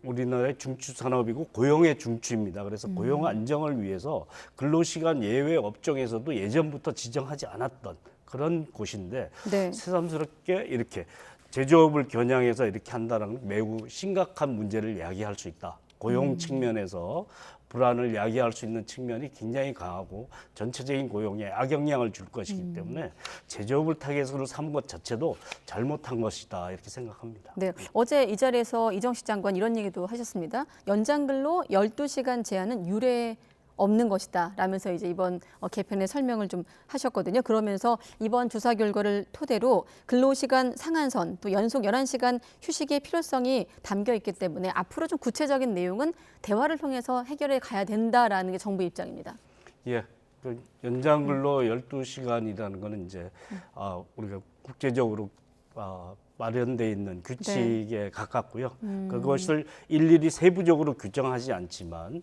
우리나라의 중추 산업이고 고용의 중추입니다. 그래서 고용 안정을 위해서 근로시간 예외 업종에서도 예전부터 지정하지 않았던 그런 곳인데 네. 새삼스럽게 이렇게 제조업을 겨냥해서 이렇게 한다는 매우 심각한 문제를 야기할 수 있다. 고용 측면에서 불안을 야기할 수 있는 측면이 굉장히 강하고 전체적인 고용에 악영향을 줄 것이기 때문에 제조업을 타겟으로 삼은 것 자체도 잘못한 것이다 이렇게 생각합니다. 네, 어제 이 자리에서 이정식 장관 이런 얘기도 하셨습니다. 연장근로 12시간 제한은 유례 없는 것이다 라면서 이제 이번 개편의 설명을 좀 하셨거든요. 그러면서 이번 조사 결과를 토대로 근로시간 상한선 또 연속 11시간 휴식의 필요성이 담겨 있기 때문에 앞으로 좀 구체적인 내용은 대화를 통해서 해결해 가야 된다라는 게 정부 입장입니다. 예. 그 연장 근로 12시간이라는 거는 이제 우리가 국제적으로 마련돼 있는 규칙에 가깝고요. 그것을 일일이 세부적으로 규정하지 않지만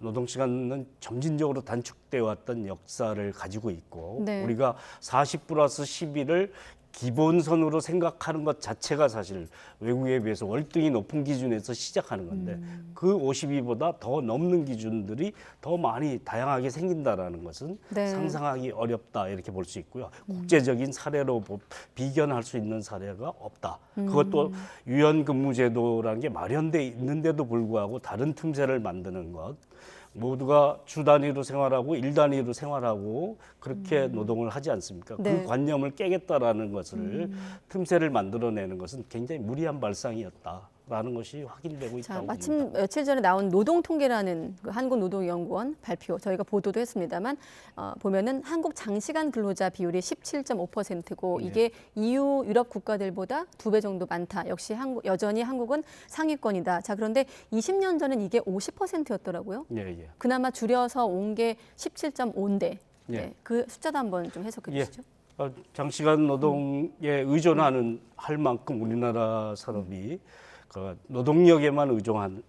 노동시간은 점진적으로 단축되어 왔던 역사를 가지고 있고 네. 우리가 40+11을 기본선으로 생각하는 것 자체가 사실 외국에 비해서 월등히 높은 기준에서 시작하는 건데 그 52보다 더 넘는 기준들이 더 많이 다양하게 생긴다라는 것은 네. 상상하기 어렵다 이렇게 볼 수 있고요. 국제적인 사례로 비견할 수 있는 사례가 없다. 그것도 유연근무제도라는 게 마련돼 있는데도 불구하고 다른 틈새를 만드는 것. 모두가 주 단위로 생활하고 일 단위로 생활하고 그렇게 노동을 하지 않습니까? 네. 그 관념을 깨겠다라는 것을 틈새를 만들어내는 것은 굉장히 무리한 발상이었다라는 것이 확인되고 있다고 봅니다. 마침 며칠 전에 나온 노동통계라는 그 한국노동연구원 발표 저희가 보도도 했습니다만 보면은 한국 장시간 근로자 비율이 17.5%고 이게 EU 유럽 국가들보다 2배 정도 많다. 역시 여전히 한국은 상위권이다. 자, 그런데 20년 전엔 이게 50%였더라고요. 예. 그나마 줄여서 온 게 17.5인데 예. 그 숫자도 한번 좀 해석해 주시죠. 장시간 노동에 의존하는 할 만큼 우리나라 산업이 그 노동력에만 의존하는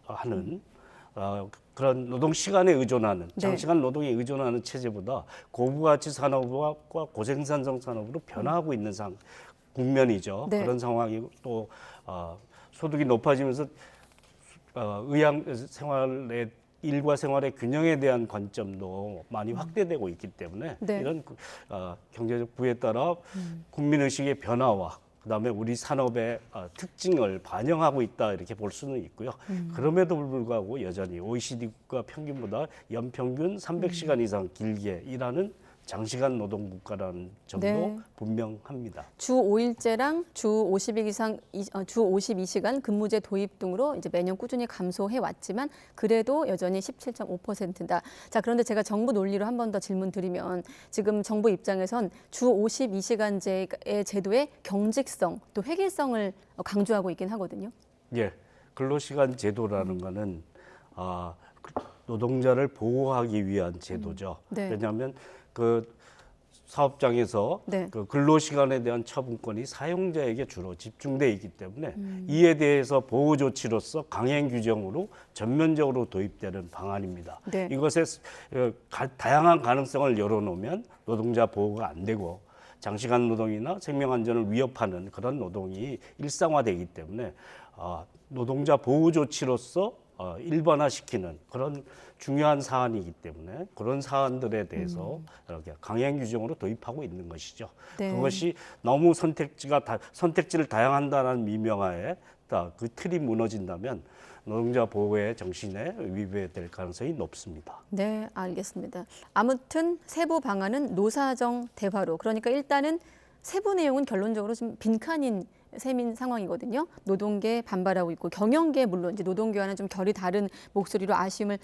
그런 노동 시간에 의존하는 장시간 노동에 의존하는 체제보다 고부가치 산업과 고생산성 산업으로 변화하고 있는 국면이죠. 네. 그런 상황이 또 소득이 높아지면서 생활의 일과 생활의 균형에 대한 관점도 많이 확대되고 있기 때문에 네. 이런 경제적 부에 따라 국민의식의 변화와 그다음에 우리 산업의 특징을 반영하고 있다 이렇게 볼 수는 있고요. 그럼에도 불구하고 여전히 OECD 국가 평균보다 연평균 300시간 이상 길게 일하는 장시간 노동 국가라는 점도 네. 분명합니다. 주 5일제랑 주 52시간 근무제 도입 등으로 이제 매년 꾸준히 감소해 왔지만 그래도 여전히 17.5%다. 자, 그런데 제가 정부 논리로 한 번 더 질문 드리면 지금 정부 입장에선 주 52시간제의 제도의 경직성 또 획일성을 강조하고 있긴 하거든요. 예, 근로시간 제도라는 거는 노동자를 보호하기 위한 제도죠. 네. 왜냐하면 그 사업장에서 네. 그 근로시간에 대한 처분권이 사용자에게 주로 집중돼 있기 때문에 이에 대해서 보호 조치로서 강행 규정으로 전면적으로 도입되는 방안입니다. 네. 이것에 다양한 가능성을 열어놓으면 노동자 보호가 안 되고 장시간 노동이나 생명 안전을 위협하는 그런 노동이 일상화되기 때문에 노동자 보호 조치로서 일반화시키는 그런 중요한 사안이기 때문에 그런 사안들에 대해서 이렇게 강행 규정으로 도입하고 있는 것이죠. 네. 그것이 너무 선택지를 다양한다는 미명하에 그 틀이 무너진다면 노동자 보호의 정신에 위배될 가능성이 높습니다. 네, 알겠습니다. 아무튼 세부 방안은 노사정 대화로, 그러니까 일단은 세부 내용은 결론적으로 좀 빈칸인 셈인 상황이거든요. 노동계 반발하고 있고 경영계 물론 이제 노동계와는 좀 결이 다른 목소리로 아쉬움을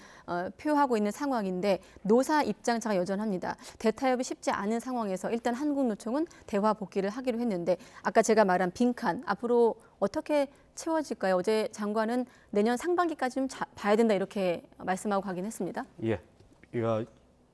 표하고 있는 상황인데 노사 입장차가 여전합니다. 대타협이 쉽지 않은 상황에서 일단 한국노총은 대화 복귀를 하기로 했는데 아까 제가 말한 빈칸 앞으로 어떻게 채워질까요? 어제 장관은 내년 상반기까지 좀 봐야 된다 이렇게 말씀하고 가긴 했습니다. 예, 이거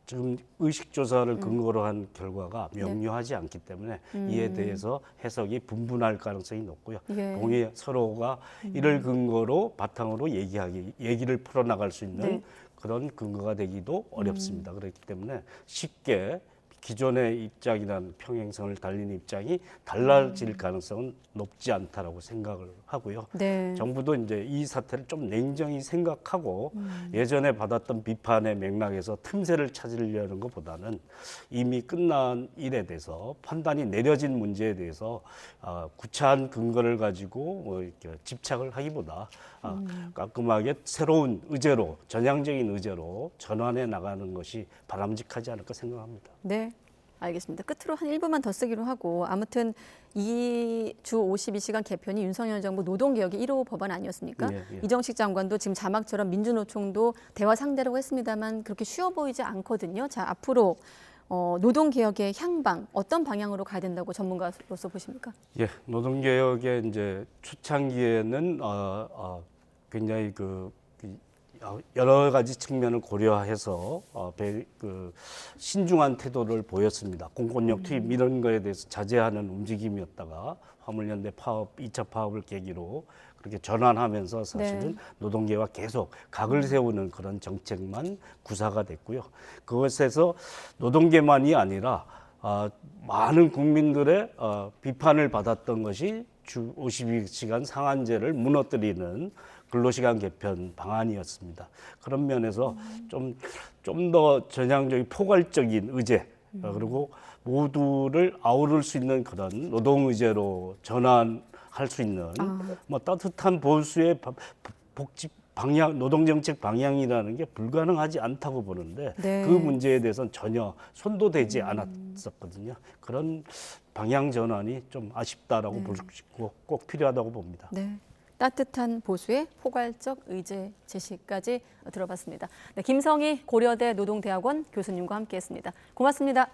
지금 의식조사를 근거로 한 결과가 명료하지 않기 때문에 이에 대해서 해석이 분분할 가능성이 높고요. 예. 동의 서로가 이를 근거로 바탕으로 얘기를 풀어나갈 수 있는 그런 근거가 되기도 어렵습니다. 그렇기 때문에 쉽게 기존의 입장이란 평행선을 달리는 입장이 달라질 가능성은 높지 않다라고 생각을 하고요. 네. 정부도 이제 이 사태를 좀 냉정히 생각하고 예전에 받았던 비판의 맥락에서 틈새를 찾으려는 것보다는 이미 끝난 일에 대해서 판단이 내려진 문제에 대해서 구차한 근거를 가지고 이렇게 집착을 하기보다 깔끔하게 새로운 의제로 전향적인 의제로 전환해 나가는 것이 바람직하지 않을까 생각합니다. 네, 알겠습니다. 끝으로 한 1분만 더 쓰기로 하고 아무튼 이 주 52시간 개편이 윤석열 정부 노동개혁의 1호 법안 아니었습니까? 예, 예. 이정식 장관도 지금 자막처럼 민주노총도 대화 상대라고 했습니다만 그렇게 쉬워 보이지 않거든요. 자, 앞으로 노동개혁의 향방 어떤 방향으로 가야 된다고 전문가로서 보십니까? 예, 노동개혁의 이제 초창기에는 굉장히 여러 가지 측면을 고려해서 신중한 태도를 보였습니다. 공권력 투입 이런 거에 대해서 자제하는 움직임이었다가 화물연대 파업, 2차 파업을 계기로 그렇게 전환하면서 사실은 노동계와 계속 각을 세우는 그런 정책만 구사가 됐고요. 그것에서 노동계만이 아니라 많은 국민들의 비판을 받았던 것이 주 52시간 상한제를 무너뜨리는 근로시간 개편 방안이었습니다. 그런 면에서 좀 더 전향적인 포괄적인 의제 그리고 모두를 아우를 수 있는 그런 노동 의제로 전환할 수 있는 따뜻한 보수의 복지 방향, 노동정책 방향이라는 게 불가능하지 않다고 보는데 그 문제에 대해서는 전혀 손도 대지 않았었거든요. 그런 방향 전환이 좀 아쉽다라고 볼 수 있고 꼭 필요하다고 봅니다. 네. 따뜻한 보수의 포괄적 의제 제시까지 들어봤습니다. 네, 김성희 고려대 노동대학원 교수님과 함께했습니다. 고맙습니다.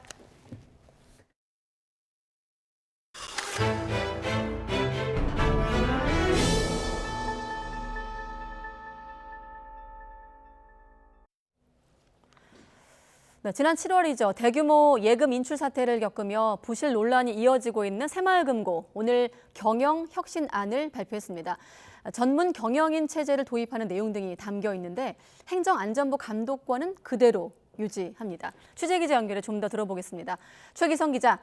네, 지난 7월이죠. 대규모 예금 인출 사태를 겪으며 부실 논란이 이어지고 있는 새마을금고 오늘 경영 혁신안을 발표했습니다. 전문 경영인 체제를 도입하는 내용 등이 담겨 있는데 행정안전부 감독권은 그대로 유지합니다. 취재기자 연결해 좀 더 들어보겠습니다. 최기성 기자.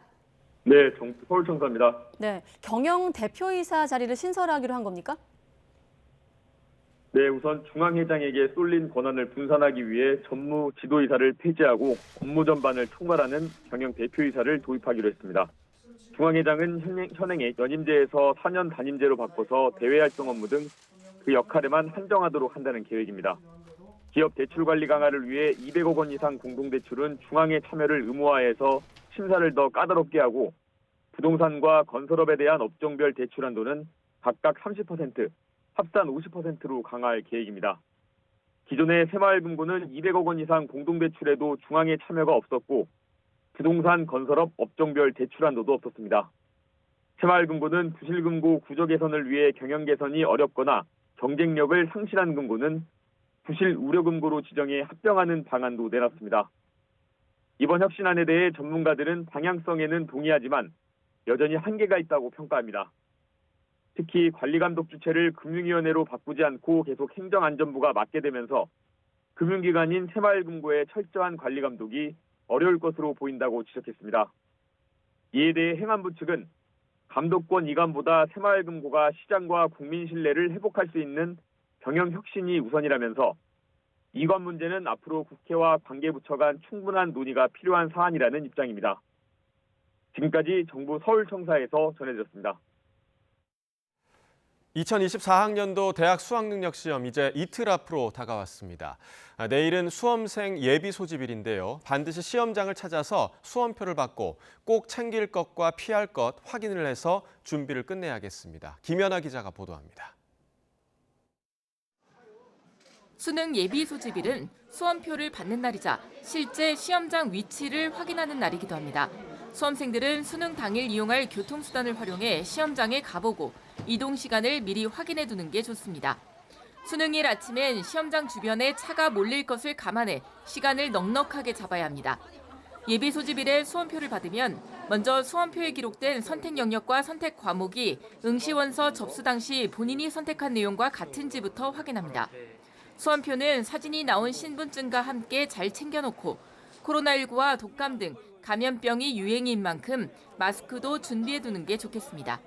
네, 서울청사입니다. 네, 경영 대표이사 자리를 신설하기로 한 겁니까? 네, 우선 중앙회장에게 쏠린 권한을 분산하기 위해 전무 지도이사를 폐지하고 업무 전반을 총괄하는 경영 대표이사를 도입하기로 했습니다. 중앙회장은 현행에 연임제에서 4년 단임제로 바꿔서 대외활동 업무 등 그 역할에만 한정하도록 한다는 계획입니다. 기업 대출 관리 강화를 위해 200억 원 이상 공동대출은 중앙의 참여를 의무화해서 심사를 더 까다롭게 하고 부동산과 건설업에 대한 업종별 대출 한도는 각각 30%, 합산 50%로 강화할 계획입니다. 기존의 새마을금고는 200억 원 이상 공동대출에도 중앙의 참여가 없었고 부동산 건설업 업종별 대출 한도도 없었습니다. 새마을금고는 부실금고 구조 개선을 위해 경영 개선이 어렵거나 경쟁력을 상실한 금고는 부실 우려금고로 지정해 합병하는 방안도 내놨습니다. 이번 혁신안에 대해 전문가들은 방향성에는 동의하지만 여전히 한계가 있다고 평가합니다. 특히 관리감독 주체를 금융위원회로 바꾸지 않고 계속 행정안전부가 맡게 되면서 금융기관인 새마을금고의 철저한 관리감독이 어려울 것으로 보인다고 지적했습니다. 이에 대해 행안부 측은 감독권 이관보다 새마을금고가 시장과 국민 신뢰를 회복할 수 있는 경영 혁신이 우선이라면서 이관 문제는 앞으로 국회와 관계부처 간 충분한 논의가 필요한 사안이라는 입장입니다. 지금까지 정부 서울청사에서 전해드렸습니다. 2024학년도 대학 수학능력시험 이제 이틀 앞으로 다가왔습니다. 내일은 수험생 예비 소집일인데요. 반드시 시험장을 찾아서 수험표를 받고 꼭 챙길 것과 피할 것 확인을 해서 준비를 끝내야겠습니다. 김연아 기자가 보도합니다. 수능 예비 소집일은 수험표를 받는 날이자 실제 시험장 위치를 확인하는 날이기도 합니다. 수험생들은 수능 당일 이용할 교통수단을 활용해 시험장에 가보고 이동 시간을 미리 확인해 두는 게 좋습니다. 수능일 아침엔 시험장 주변에 차가 몰릴 것을 감안해 시간을 넉넉하게 잡아야 합니다. 예비 소집일에 수험표를 받으면 먼저 수험표에 기록된 선택 영역과 선택 과목이 응시원서 접수 당시 본인이 선택한 내용과 같은지부터 확인합니다. 수험표는 사진이 나온 신분증과 함께 잘 챙겨놓고 코로나19와 독감 등 감염병이 유행인 만큼 마스크도 준비해두는 게 좋겠습니다.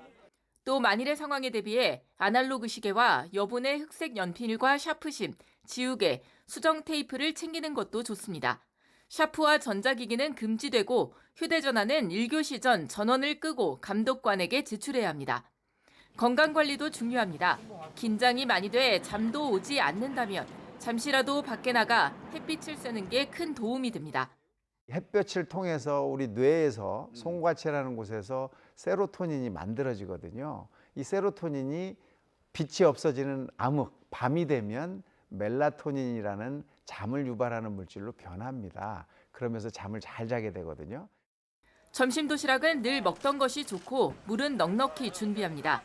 또 만일의 상황에 대비해 아날로그 시계와 여분의 흑색 연필과 샤프심, 지우개, 수정 테이프를 챙기는 것도 좋습니다. 샤프와 전자기기는 금지되고 휴대전화는 1교시 전 전원을 끄고 감독관에게 제출해야 합니다. 건강관리도 중요합니다. 긴장이 많이 돼 잠도 오지 않는다면 잠시라도 밖에 나가 햇빛을 쐬는 게 큰 도움이 됩니다. 햇볕을 통해서 우리 뇌에서 송과체라는 곳에서 세로토닌이 만들어지거든요. 이 세로토닌이 빛이 없어지는 암흑, 밤이 되면 멜라토닌이라는 잠을 유발하는 물질로 변합니다. 그러면서 잠을 잘 자게 되거든요. 점심 도시락은 늘 먹던 것이 좋고 물은 넉넉히 준비합니다.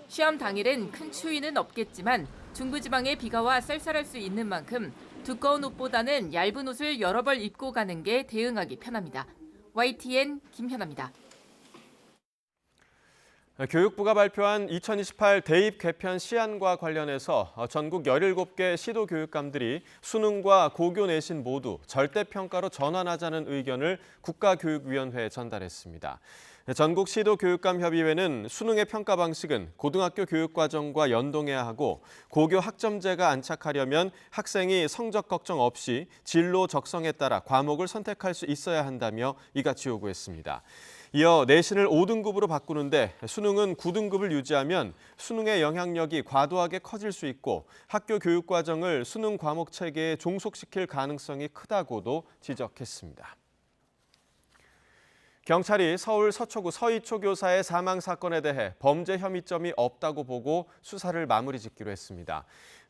시험 당일은 큰 추위는 없겠지만 중부지방에 비가 와 쌀쌀할 수 있는 만큼 두꺼운 옷보다는 얇은 옷을 여러 벌 입고 가는 게 대응하기 편합니다. YTN 김현아입니다. 교육부가 발표한 2028 대입 개편 시안과 관련해서 전국 17개 시도교육감들이 수능과 고교 내신 모두 절대평가로 전환하자는 의견을 국가교육위원회에 전달했습니다. 전국 시도교육감협의회는 수능의 평가 방식은 고등학교 교육과정과 연동해야 하고 고교 학점제가 안착하려면 학생이 성적 걱정 없이 진로 적성에 따라 과목을 선택할 수 있어야 한다며 이같이 요구했습니다. 이어 내신을 5등급으로 바꾸는데 수능은 9등급을 유지하면 수능의 영향력이 과도하게 커질 수 있고 학교 교육과정을 수능 과목 체계에 종속시킬 가능성이 크다고도 지적했습니다. 경찰이 서울 서초구 서희초 교사의 사망 사건에 대해 범죄 혐의점이 없다고 보고 수사를 마무리 짓기로 했습니다.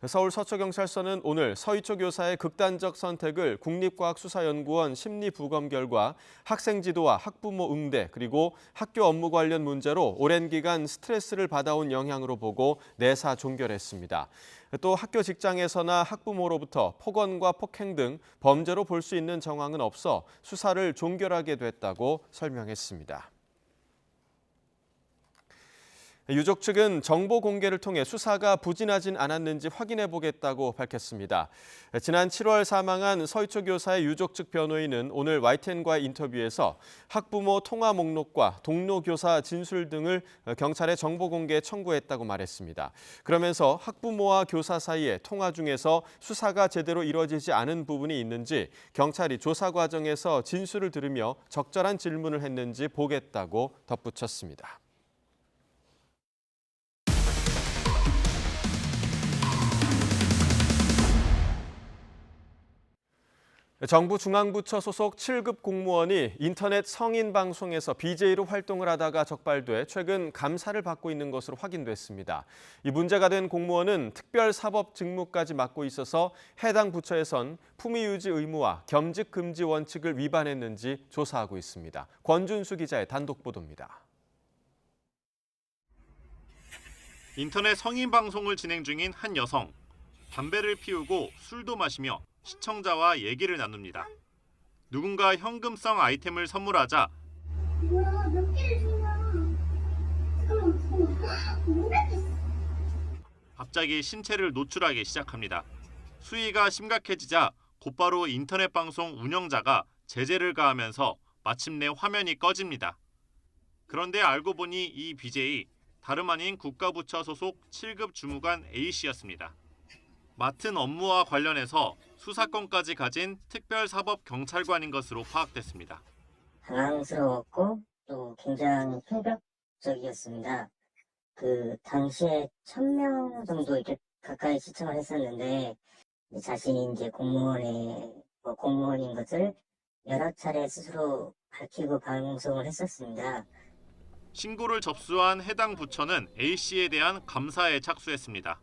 서울 서초경찰서는 오늘 서희초 교사의 극단적 선택을 국립과학수사연구원 심리부검 결과 학생 지도와 학부모 응대 그리고 학교 업무 관련 문제로 오랜 기간 스트레스를 받아온 영향으로 보고 내사 종결했습니다. 또 학교 직장에서나 학부모로부터 폭언과 폭행 등 범죄로 볼 수 있는 정황은 없어 수사를 종결하게 됐다고 설명했습니다. 유족 측은 정보 공개를 통해 수사가 부진하진 않았는지 확인해 보겠다고 밝혔습니다. 지난 7월 사망한 서희초 교사의 유족 측 변호인은 오늘 YTN과의 인터뷰에서 학부모 통화 목록과 동료 교사 진술 등을 경찰에 정보 공개에 청구했다고 말했습니다. 그러면서 학부모와 교사 사이에 통화 중에서 수사가 제대로 이루어지지 않은 부분이 있는지 경찰이 조사 과정에서 진술을 들으며 적절한 질문을 했는지 보겠다고 덧붙였습니다. 정부 중앙부처 소속 7급 공무원이 인터넷 성인 방송에서 BJ로 활동을 하다가 적발돼 최근 감사를 받고 있는 것으로 확인됐습니다. 이 문제가 된 공무원은 특별 사법 직무까지 맡고 있어서 해당 부처에선 품위 유지 의무와 겸직 금지 원칙을 위반했는지 조사하고 있습니다. 권준수 기자의 단독 보도입니다. 인터넷 성인 방송을 진행 중인 한 여성. 담배를 피우고 술도 마시며 시청자와 얘기를 나눕니다. 누군가 현금성 아이템을 선물하자 갑자기 신체를 노출하기 시작합니다. 수위가 심각해지자 곧바로 인터넷 방송 운영자가 제재를 가하면서 마침내 화면이 꺼집니다. 그런데 알고 보니 이 BJ 다름 아닌 국가부처 소속 7급 주무관 A씨였습니다. 맡은 업무와 관련해서 수사권까지 가진 특별사법경찰관인 것으로 파악됐습니다. 당황스러웠고 또 굉장히 충격적이었습니다. 그 당시에 1000명 정도 이렇게 가까이 시청을 했었는데 자신이 이제 공무원인 것을 여러 차례 스스로 밝히고 방송을 했었습니다. 신고를 접수한 해당 부처는 A씨에 대한 감사에 착수했습니다.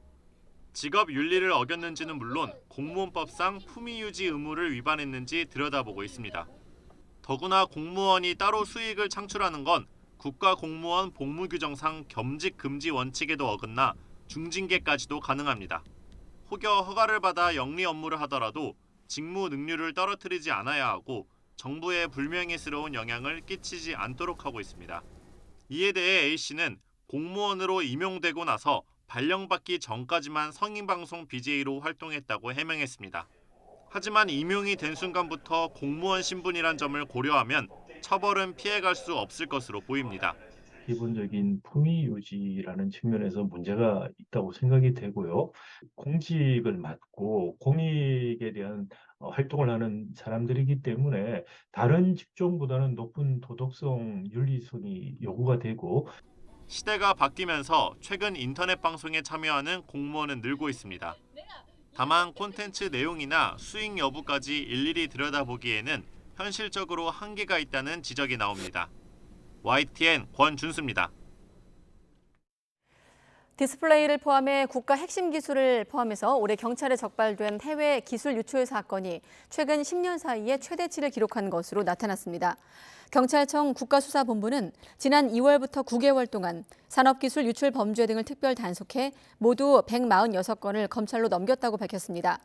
직업 윤리를 어겼는지는 물론 공무원법상 품위 유지 의무를 위반했는지 들여다보고 있습니다. 더구나 공무원이 따로 수익을 창출하는 건 국가공무원 복무규정상 겸직 금지 원칙에도 어긋나 중징계까지도 가능합니다. 혹여 허가를 받아 영리 업무를 하더라도 직무 능률을 떨어뜨리지 않아야 하고 정부에 불명예스러운 영향을 끼치지 않도록 하고 있습니다. 이에 대해 A씨는 공무원으로 임용되고 나서 발령받기 전까지만 성인방송 BJ로 활동했다고 해명했습니다. 하지만 임용이 된 순간부터 공무원 신분이란 점을 고려하면 처벌은 피해갈 수 없을 것으로 보입니다. 기본적인 품위 유지라는 측면에서 문제가 있다고 생각이 되고요. 공직을 맡고 공익에 대한 활동을 하는 사람들이기 때문에 다른 직종보다는 높은 도덕성, 윤리성이 요구가 되고 시대가 바뀌면서 최근 인터넷 방송에 참여하는 공무원은 늘고 있습니다. 다만 콘텐츠 내용이나 수익 여부까지 일일이 들여다보기에는 현실적으로 한계가 있다는 지적이 나옵니다. YTN 권준수입니다. 디스플레이를 포함해 국가 핵심 기술을 포함해서 올해 경찰에 적발된 해외 기술 유출 사건이 최근 10년 사이에 최대치를 기록한 것으로 나타났습니다. 경찰청 국가수사본부는 지난 2월부터 9개월 동안 산업기술 유출 범죄 등을 특별 단속해 모두 146건을 검찰로 넘겼다고 밝혔습니다.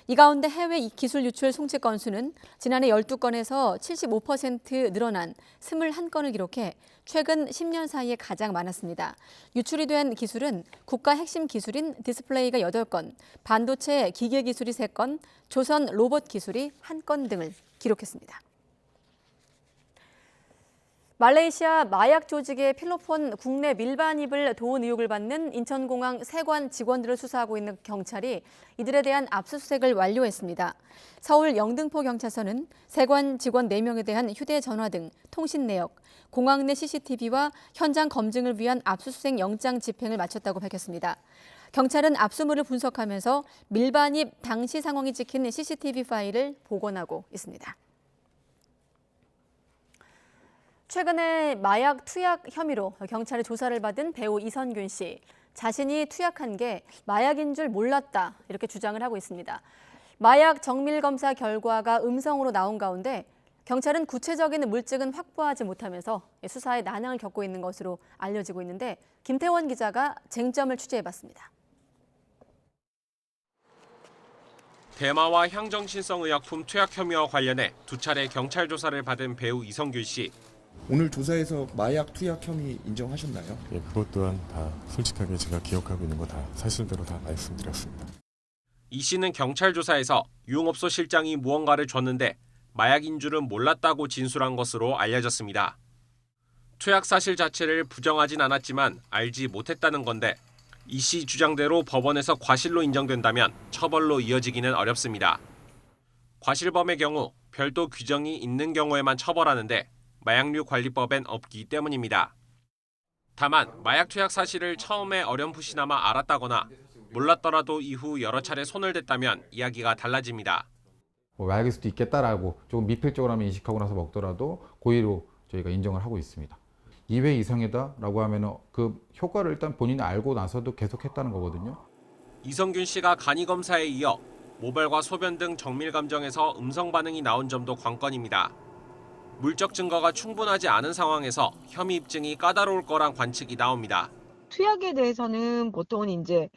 이 가운데 해외 기술 유출 송치 건수는 지난해 12건에서 75% 늘어난 21건을 기록해 최근 10년 사이에 가장 많았습니다. 유출이 된 기술은 국가 핵심 기술인 디스플레이가 8건, 반도체 기계 기술이 3건, 조선 로봇 기술이 1건 등을 기록했습니다. 말레이시아 마약 조직의 필로폰 국내 밀반입을 도운 의혹을 받는 인천공항 세관 직원들을 수사하고 있는 경찰이 이들에 대한 압수수색을 완료했습니다. 서울 영등포 경찰서는 세관 직원 4명에 대한 휴대전화 등 통신 내역, 공항 내 CCTV와 현장 검증을 위한 압수수색 영장 집행을 마쳤다고 밝혔습니다. 경찰은 압수물을 분석하면서 밀반입 당시 상황이 찍힌 CCTV 파일을 복원하고 있습니다. 최근에 마약 투약 혐의로 경찰의 조사를 받은 배우 이선균 씨. 자신이 투약한 게 마약인 줄 몰랐다 이렇게 주장을 하고 있습니다. 마약 정밀 검사 결과가 음성으로 나온 가운데 경찰은 구체적인 물증은 확보하지 못하면서 수사에 난항을 겪고 있는 것으로 알려지고 있는데 김태원 기자가 쟁점을 취재해봤습니다. 대마와 향정신성 의약품 투약 혐의와 관련해 2차례 경찰 조사를 받은 배우 이선균 씨. 오늘 조사에서 마약 투약 혐의 인정하셨나요? 예, 그것 또한 다 솔직하게 제가 기억하고 있는 거 다 사실대로 다 말씀드렸습니다. 이 씨는 경찰 조사에서 유흥업소 실장이 무언가를 줬는데 마약인 줄은 몰랐다고 진술한 것으로 알려졌습니다. 투약 사실 자체를 부정하진 않았지만 알지 못했다는 건데 이 씨 주장대로 법원에서 과실로 인정된다면 처벌로 이어지기는 어렵습니다. 과실범의 경우 별도 규정이 있는 경우에만 처벌하는데 마약류 관리법엔 없기 때문입니다. 다만 마약 투약 사실을 처음에 어렴풋이나마 알았다거나 몰랐더라도 이후 여러 차례 손을 댔다면 이야기가 달라집니다. 마약일 수도 있겠다라고 조금 미필적으로 하면 인식하고 나서 먹더라도 고의로 저희가 인정을 하고 있습니다. 2회 이상이다라고 하면 그 효과를 일단 본인이 알고 나서도 계속했다는 거거든요. 이성균 씨가 간이 검사에 이어 모발과 소변 등 정밀 감정에서 음성 반응이 나온 점도 관건입니다. 물적 증거가 충분하지 않은 상황에서 혐의 입증이 까다로울 거란 관측이 나옵니다. 투약에 대해서는 보통은 이제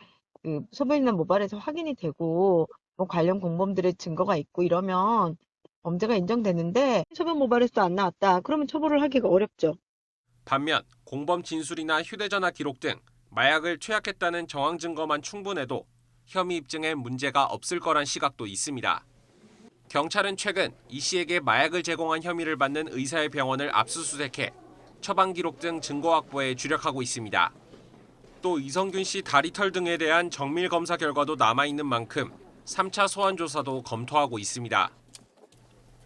그 소변이나 모발에서 확인이 되고 뭐 관련 공범들의 증거가 있고 이러면 범죄가 인정되는데 소변 모발에서도 안 나왔다. 그러면 처벌을 하기가 어렵죠. 반면 공범 진술이나 휴대전화 기록 등 마약을 투약했다는 정황 증거만 충분해도 혐의 입증에 문제가 없을 거란 시각도 있습니다. 경찰은 최근 이 씨에게 마약을 제공한 혐의를 받는 의사의 병원을 압수수색해 처방 기록 등 증거 확보에 주력하고 있습니다. 또 이성균 씨 다리털 등에 대한 정밀 검사 결과도 남아있는 만큼 3차 소환 조사도 검토하고 있습니다.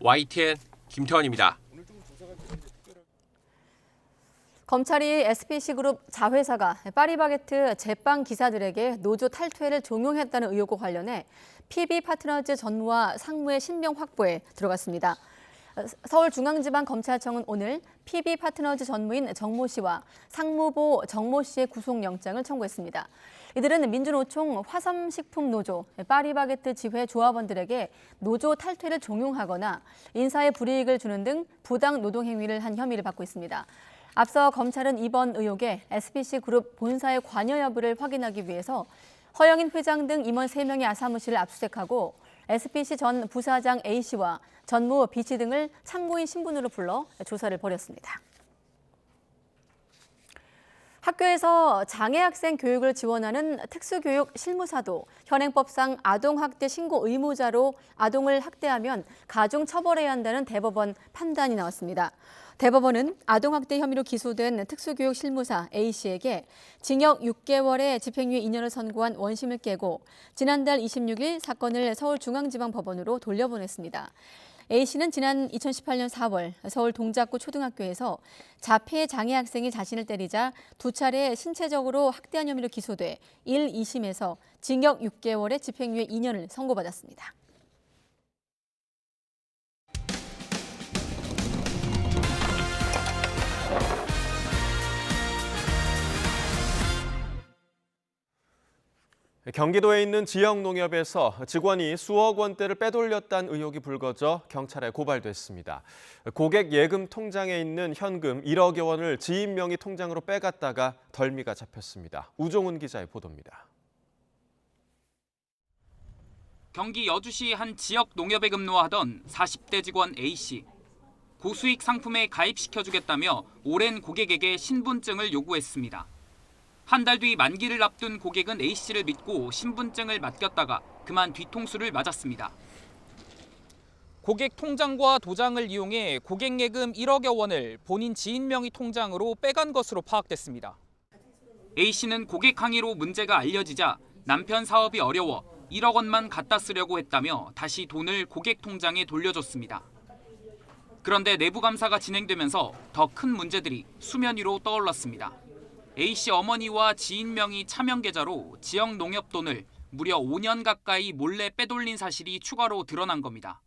YTN 김태원입니다. 검찰이 SPC그룹 자회사가 파리바게트 제빵 기사들에게 노조 탈퇴를 종용했다는 의혹과 관련해 PB파트너즈 전무와 상무의 신병 확보에 들어갔습니다. 서울중앙지방검찰청은 오늘 PB파트너즈 전무인 정모 씨와 상무보 정모 씨의 구속영장을 청구했습니다. 이들은 민주노총 화섬식품노조, 파리바게트 지회 조합원들에게 노조 탈퇴를 종용하거나 인사에 불이익을 주는 등 부당 노동행위를 한 혐의를 받고 있습니다. 앞서 검찰은 이번 의혹에 SPC그룹 본사의 관여 여부를 확인하기 위해서 허영인 회장 등 임원 3명의 사무실을 압수수색하고 SPC 전 부사장 A씨와 전무 B씨 등을 참고인 신분으로 불러 조사를 벌였습니다. 학교에서 장애 학생 교육을 지원하는 특수교육 실무사도 현행법상 아동학대 신고 의무자로 아동을 학대하면 가중 처벌해야 한다는 대법원 판단이 나왔습니다. 대법원은 아동학대 혐의로 기소된 특수교육 실무사 A씨에게 징역 6개월에 집행유예 2년을 선고한 원심을 깨고 지난달 26일 사건을 서울중앙지방법원으로 돌려보냈습니다. A씨는 지난 2018년 4월 서울 동작구 초등학교에서 자폐 장애 학생이 자신을 때리자 2차례 신체적으로 학대한 혐의로 기소돼 1, 2심에서 징역 6개월에 집행유예 2년을 선고받았습니다. 경기도에 있는 지역 농협에서 직원이 수억 원대를 빼돌렸다는 의혹이 불거져 경찰에 고발됐습니다. 고객 예금 통장에 있는 현금 1억여 원을 지인 명의 통장으로 빼갔다가 덜미가 잡혔습니다. 우종훈 기자의 보도입니다. 경기 여주시 한 지역 농협에 근무하던 40대 직원 A씨. 고수익 상품에 가입시켜주겠다며 오랜 고객에게 신분증을 요구했습니다. 한 달 뒤 만기를 앞둔 고객은 A씨를 믿고 신분증을 맡겼다가 그만 뒤통수를 맞았습니다. 고객 통장과 도장을 이용해 고객 예금 1억여 원을 본인 지인 명의 통장으로 빼간 것으로 파악됐습니다. A씨는 고객 항의로 문제가 알려지자 남편 사업이 어려워 1억 원만 갖다 쓰려고 했다며 다시 돈을 고객 통장에 돌려줬습니다. 그런데 내부 감사가 진행되면서 더 큰 문제들이 수면 위로 떠올랐습니다. A씨 어머니와 지인 명의 차명 계좌로 지역 농협 돈을 무려 5년 가까이 몰래 빼돌린 사실이 추가로 드러난 겁니다.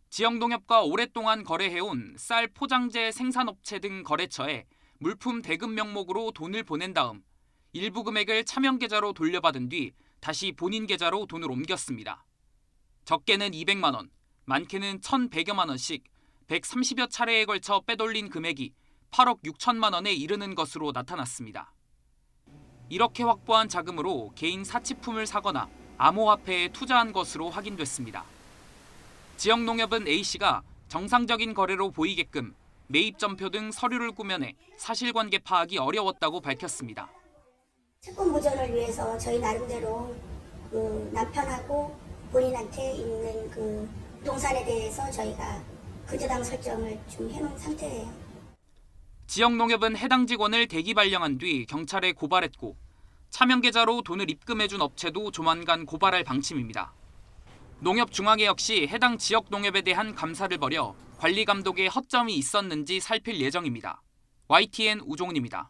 지역 농협과 오랫동안 거래해온 쌀 포장재 생산업체 등 거래처에 물품 대금 명목으로 돈을 보낸 다음 일부 금액을 차명 계좌로 돌려받은 뒤 다시 본인 계좌로 돈을 옮겼습니다. 적게는 200만 원, 많게는 1,100여만 원씩 130여 차례에 걸쳐 빼돌린 금액이 8억 6천만 원에 이르는 것으로 나타났습니다. 이렇게 확보한 자금으로 개인 사치품을 사거나 암호화폐에 투자한 것으로 확인됐습니다. 지역농협은 A씨가 정상적인 거래로 보이게끔 매입 전표 등 서류를 꾸며내 사실관계 파악이 어려웠다고 밝혔습니다. 채권 보전을 위해서 저희 나름대로 그 남편하고 본인한테 있는 그 부동산에 대해서 저희가 그저당 설정을 좀 해놓은 상태예요. 지역농협은 해당 직원을 대기 발령한 뒤 경찰에 고발했고 차명 계좌로 돈을 입금해준 업체도 조만간 고발할 방침입니다. 농협중앙회 역시 해당 지역농협에 대한 감사를 벌여 관리 감독에 허점이 있었는지 살필 예정입니다. YTN 우종은입니다.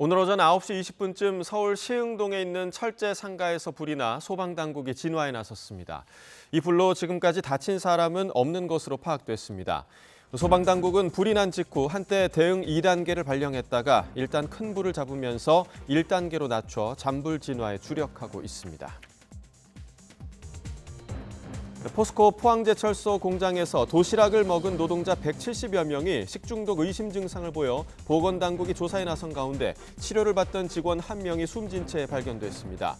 오늘 오전 9시 20분쯤 서울 시흥동에 있는 철제 상가에서 불이 나 소방당국이 진화에 나섰습니다. 이 불로 지금까지 다친 사람은 없는 것으로 파악됐습니다. 소방당국은 불이 난 직후 한때 대응 2단계를 발령했다가 일단 큰 불을 잡으면서 1단계로 낮춰 잔불 진화에 주력하고 있습니다. 포스코 포항제철소 공장에서 도시락을 먹은 노동자 170여 명이 식중독 의심 증상을 보여 보건당국이 조사에 나선 가운데 치료를 받던 직원 1명이 숨진 채 발견됐습니다.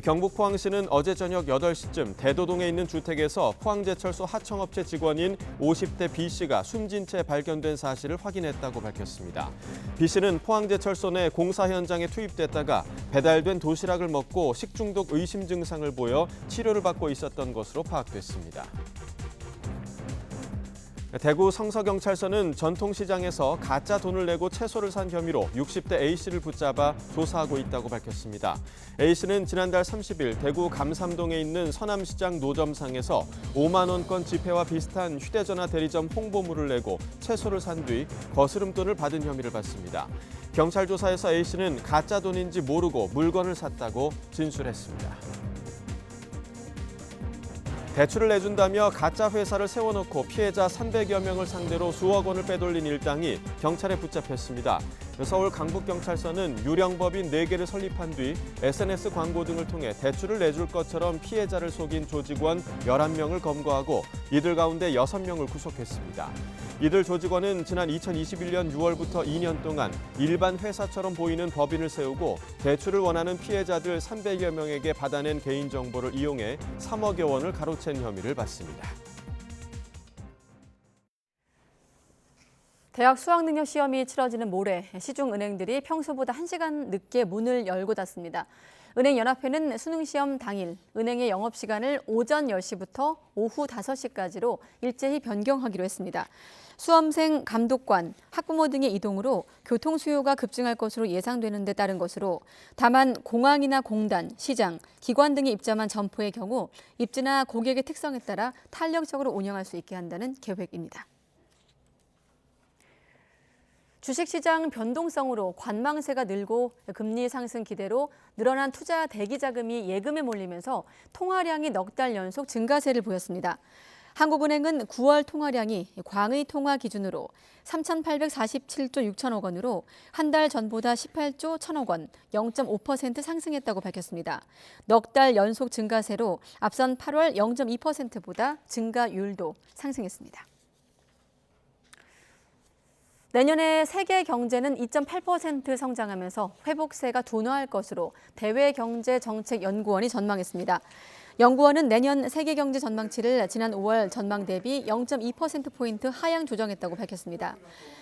경북 포항시는 어제 저녁 8시쯤 대도동에 있는 주택에서 포항제철소 하청업체 직원인 50대 B씨가 숨진 채 발견된 사실을 확인했다고 밝혔습니다. B씨는 포항제철소 내 공사 현장에 투입됐다가 배달된 도시락을 먹고 식중독 의심 증상을 보여 치료를 받고 있었던 것으로 파악됐습니다. 대구 성서경찰서는 전통시장에서 가짜 돈을 내고 채소를 산 혐의로 60대 A씨를 붙잡아 조사하고 있다고 밝혔습니다. A씨는 지난달 30일 대구 감삼동에 있는 서남시장 노점상에서 5만 원권 지폐와 비슷한 휴대전화 대리점 홍보물을 내고 채소를 산 뒤 거스름돈을 받은 혐의를 받습니다. 경찰 조사에서 A씨는 가짜 돈인지 모르고 물건을 샀다고 진술했습니다. 대출을 내준다며 가짜 회사를 세워놓고 피해자 300여 명을 상대로 수억 원을 빼돌린 일당이 경찰에 붙잡혔습니다. 서울 강북경찰서는 유령법인 4개를 설립한 뒤 SNS 광고 등을 통해 대출을 내줄 것처럼 피해자를 속인 조직원 11명을 검거하고 이들 가운데 6명을 구속했습니다. 이들 조직원은 지난 2021년 6월부터 2년 동안 일반 회사처럼 보이는 법인을 세우고 대출을 원하는 피해자들 300여 명에게 받아낸 개인정보를 이용해 3억여 원을 가로챈 혐의를 받습니다. 대학 수학능력 시험이 치러지는 모레 시중은행들이 평소보다 1시간 늦게 문을 열고 닫습니다. 은행연합회는 수능시험 당일 은행의 영업시간을 오전 10시부터 오후 5시까지로 일제히 변경하기로 했습니다. 수험생, 감독관, 학부모 등의 이동으로 교통 수요가 급증할 것으로 예상되는 데 따른 것으로 다만 공항이나 공단, 시장, 기관 등이 입점한 점포의 경우 입지나 고객의 특성에 따라 탄력적으로 운영할 수 있게 한다는 계획입니다. 주식시장 변동성으로 관망세가 늘고 금리 상승 기대로 늘어난 투자 대기 자금이 예금에 몰리면서 통화량이 넉 달 연속 증가세를 보였습니다. 한국은행은 9월 통화량이 광의 통화 기준으로 3,847조 6천억 원으로 한 달 전보다 18조 1천억 원, 0.5% 상승했다고 밝혔습니다. 넉 달 연속 증가세로 앞선 8월 0.2%보다 증가율도 상승했습니다. 내년에 세계 경제는 2.8% 성장하면서 회복세가 둔화할 것으로 대외경제정책연구원이 전망했습니다. 연구원은 내년 세계 경제 전망치를 지난 5월 전망 대비 0.2%포인트 하향 조정했다고 밝혔습니다.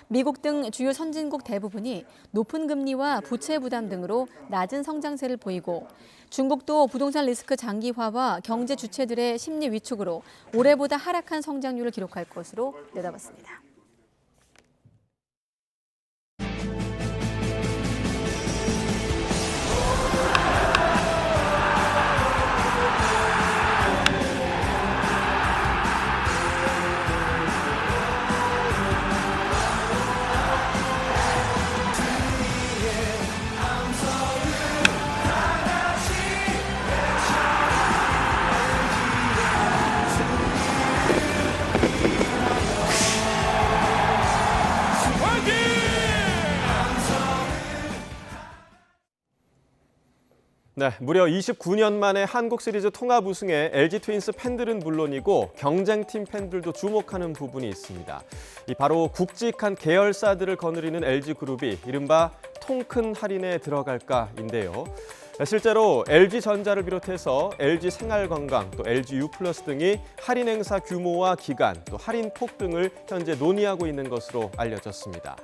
미국 등 주요 선진국 대부분이 높은 금리와 부채 부담 등으로 낮은 성장세를 보이고 중국도 부동산 리스크 장기화와 경제 주체들의 심리 위축으로 올해보다 하락한 성장률을 기록할 것으로 내다봤습니다. 네, 무려 29년 만에 한국 시리즈 통합 우승에 LG 트윈스 팬들은 물론이고 경쟁팀 팬들도 주목하는 부분이 있습니다. 바로 굵직한 계열사들을 거느리는 LG그룹이 이른바 통큰 할인에 들어갈까인데요. 실제로 LG전자를 비롯해서 LG생활건강, 또 LGU+ 등이 할인 행사 규모와 기간, 또 할인폭 등을 현재 논의하고 있는 것으로 알려졌습니다.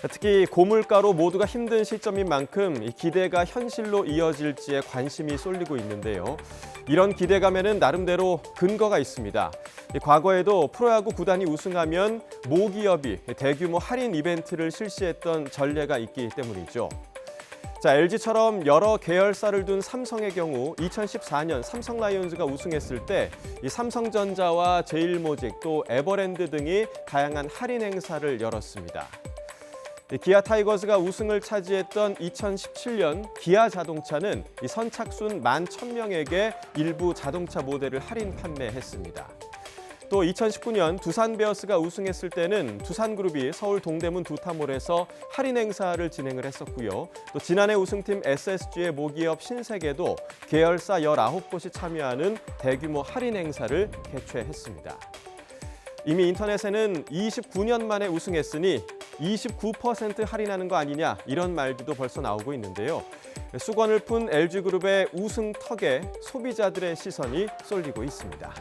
특히 고물가로 모두가 힘든 시점인 만큼 이 기대가 현실로 이어질지에 관심이 쏠리고 있는데요. 이런 기대감에는 나름대로 근거가 있습니다. 과거에도 프로야구 구단이 우승하면 모기업이 대규모 할인 이벤트를 실시했던 전례가 있기 때문이죠. 자, LG처럼 여러 계열사를 둔 삼성의 경우 2014년 삼성 라이온즈가 우승했을 때 이 삼성전자와 제일모직 또 에버랜드 등이 다양한 할인 행사를 열었습니다. 기아 타이거즈가 우승을 차지했던 2017년 기아 자동차는 이 선착순 11,000명에게 일부 자동차 모델을 할인 판매했습니다. 또 2019년 두산 베어스가 우승했을 때는 두산그룹이 서울 동대문 두타몰에서 할인 행사를 진행을 했었고요. 또 지난해 우승팀 SSG의 모기업 신세계도 계열사 19곳이 참여하는 대규모 할인 행사를 개최했습니다. 이미 인터넷에는 29년 만에 우승했으니 29% 할인하는 거 아니냐 이런 말들도 벌써 나오고 있는데요. 수건을 푼 LG그룹의 우승턱에 소비자들의 시선이 쏠리고 있습니다.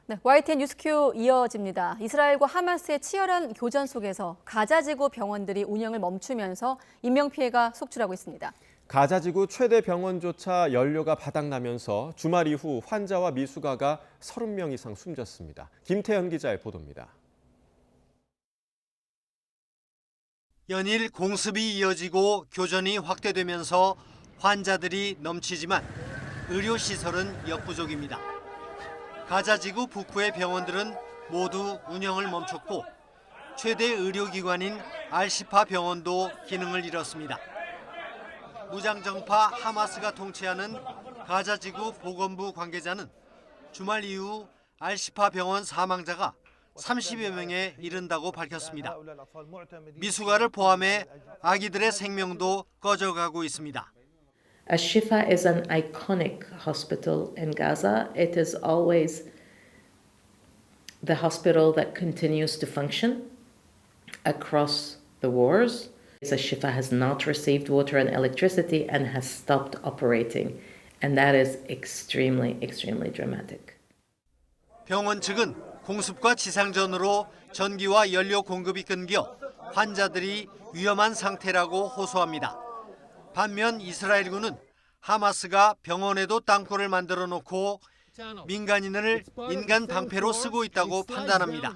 네, YTN 뉴스큐 이어집니다. 이스라엘과 하마스의 치열한 교전 속에서 가자지구 병원들이 운영을 멈추면서 인명피해가 속출하고 있습니다. 가자지구 최대 병원조차 연료가 바닥나면서 주말 이후 환자와 미수가가 30명 이상 숨졌습니다. 김태현 기자의 보도입니다. 연일 공습이 이어지고 교전이 확대되면서 환자들이 넘치지만 의료시설은 역부족입니다. 가자지구 북부의 병원들은 모두 운영을 멈췄고 최대 의료기관인 알시파 병원도 기능을 잃었습니다. 무장정파 하마스가 통치하는 가자지구 보건부 관계자는 주말 이후 알시파 병원 사망자가 30여 명에 이른다고 밝혔습니다. 미수가를 포함해 아기들의 생명도 꺼져가고 있습니다. Al-Shifa is an iconic hospital in Gaza. It is always the hospital that continues to function across the wars. Al-Shifa has not received water and electricity and has stopped operating. And that is extremely, extremely dramatic. 병원 측은 공습과 지상전으로 전기와 연료 공급이 끊겨 환자들이 위험한 상태라고 호소합니다. 반면 이스라엘군은 하마스가 병원에도 땅굴을 만들어 놓고 민간인을 인간 방패로 쓰고 있다고 판단합니다.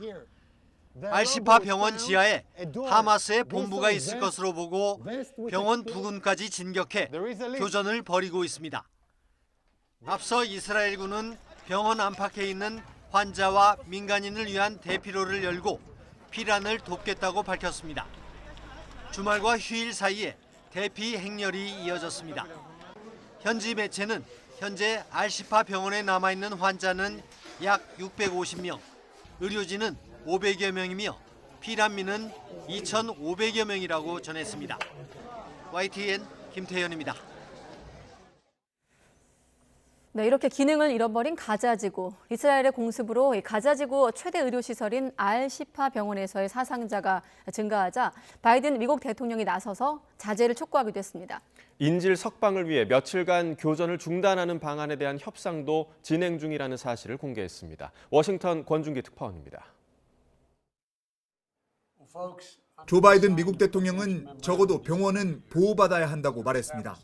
알시파 병원 지하에 하마스의 본부가 있을 것으로 보고 병원 부근까지 진격해 교전을 벌이고 있습니다. 앞서 이스라엘군은 병원 안팎에 있는 환자와 민간인을 위한 대피로를 열고 피란을 돕겠다고 밝혔습니다. 주말과 휴일 사이에 대피 행렬이 이어졌습니다. 현지 매체는 현재 알시파 병원에 남아있는 환자는 약 650명, 의료진은 500여 명이며 피난민은 2,500여 명이라고 전했습니다. YTN 김태현입니다. 네, 이렇게 기능을 잃어버린 가자지구. 이스라엘의 공습으로 가자지구 최대 의료시설인 알시파 병원에서의 사상자가 증가하자 바이든 미국 대통령이 나서서 자제를 촉구하기도 했습니다. 인질 석방을 위해 며칠간 교전을 중단하는 방안에 대한 협상도 진행 중이라는 사실을 공개했습니다. 워싱턴 권준기 특파원입니다. 조 바이든 미국 대통령은 적어도 병원은 보호받아야 한다고 말했습니다.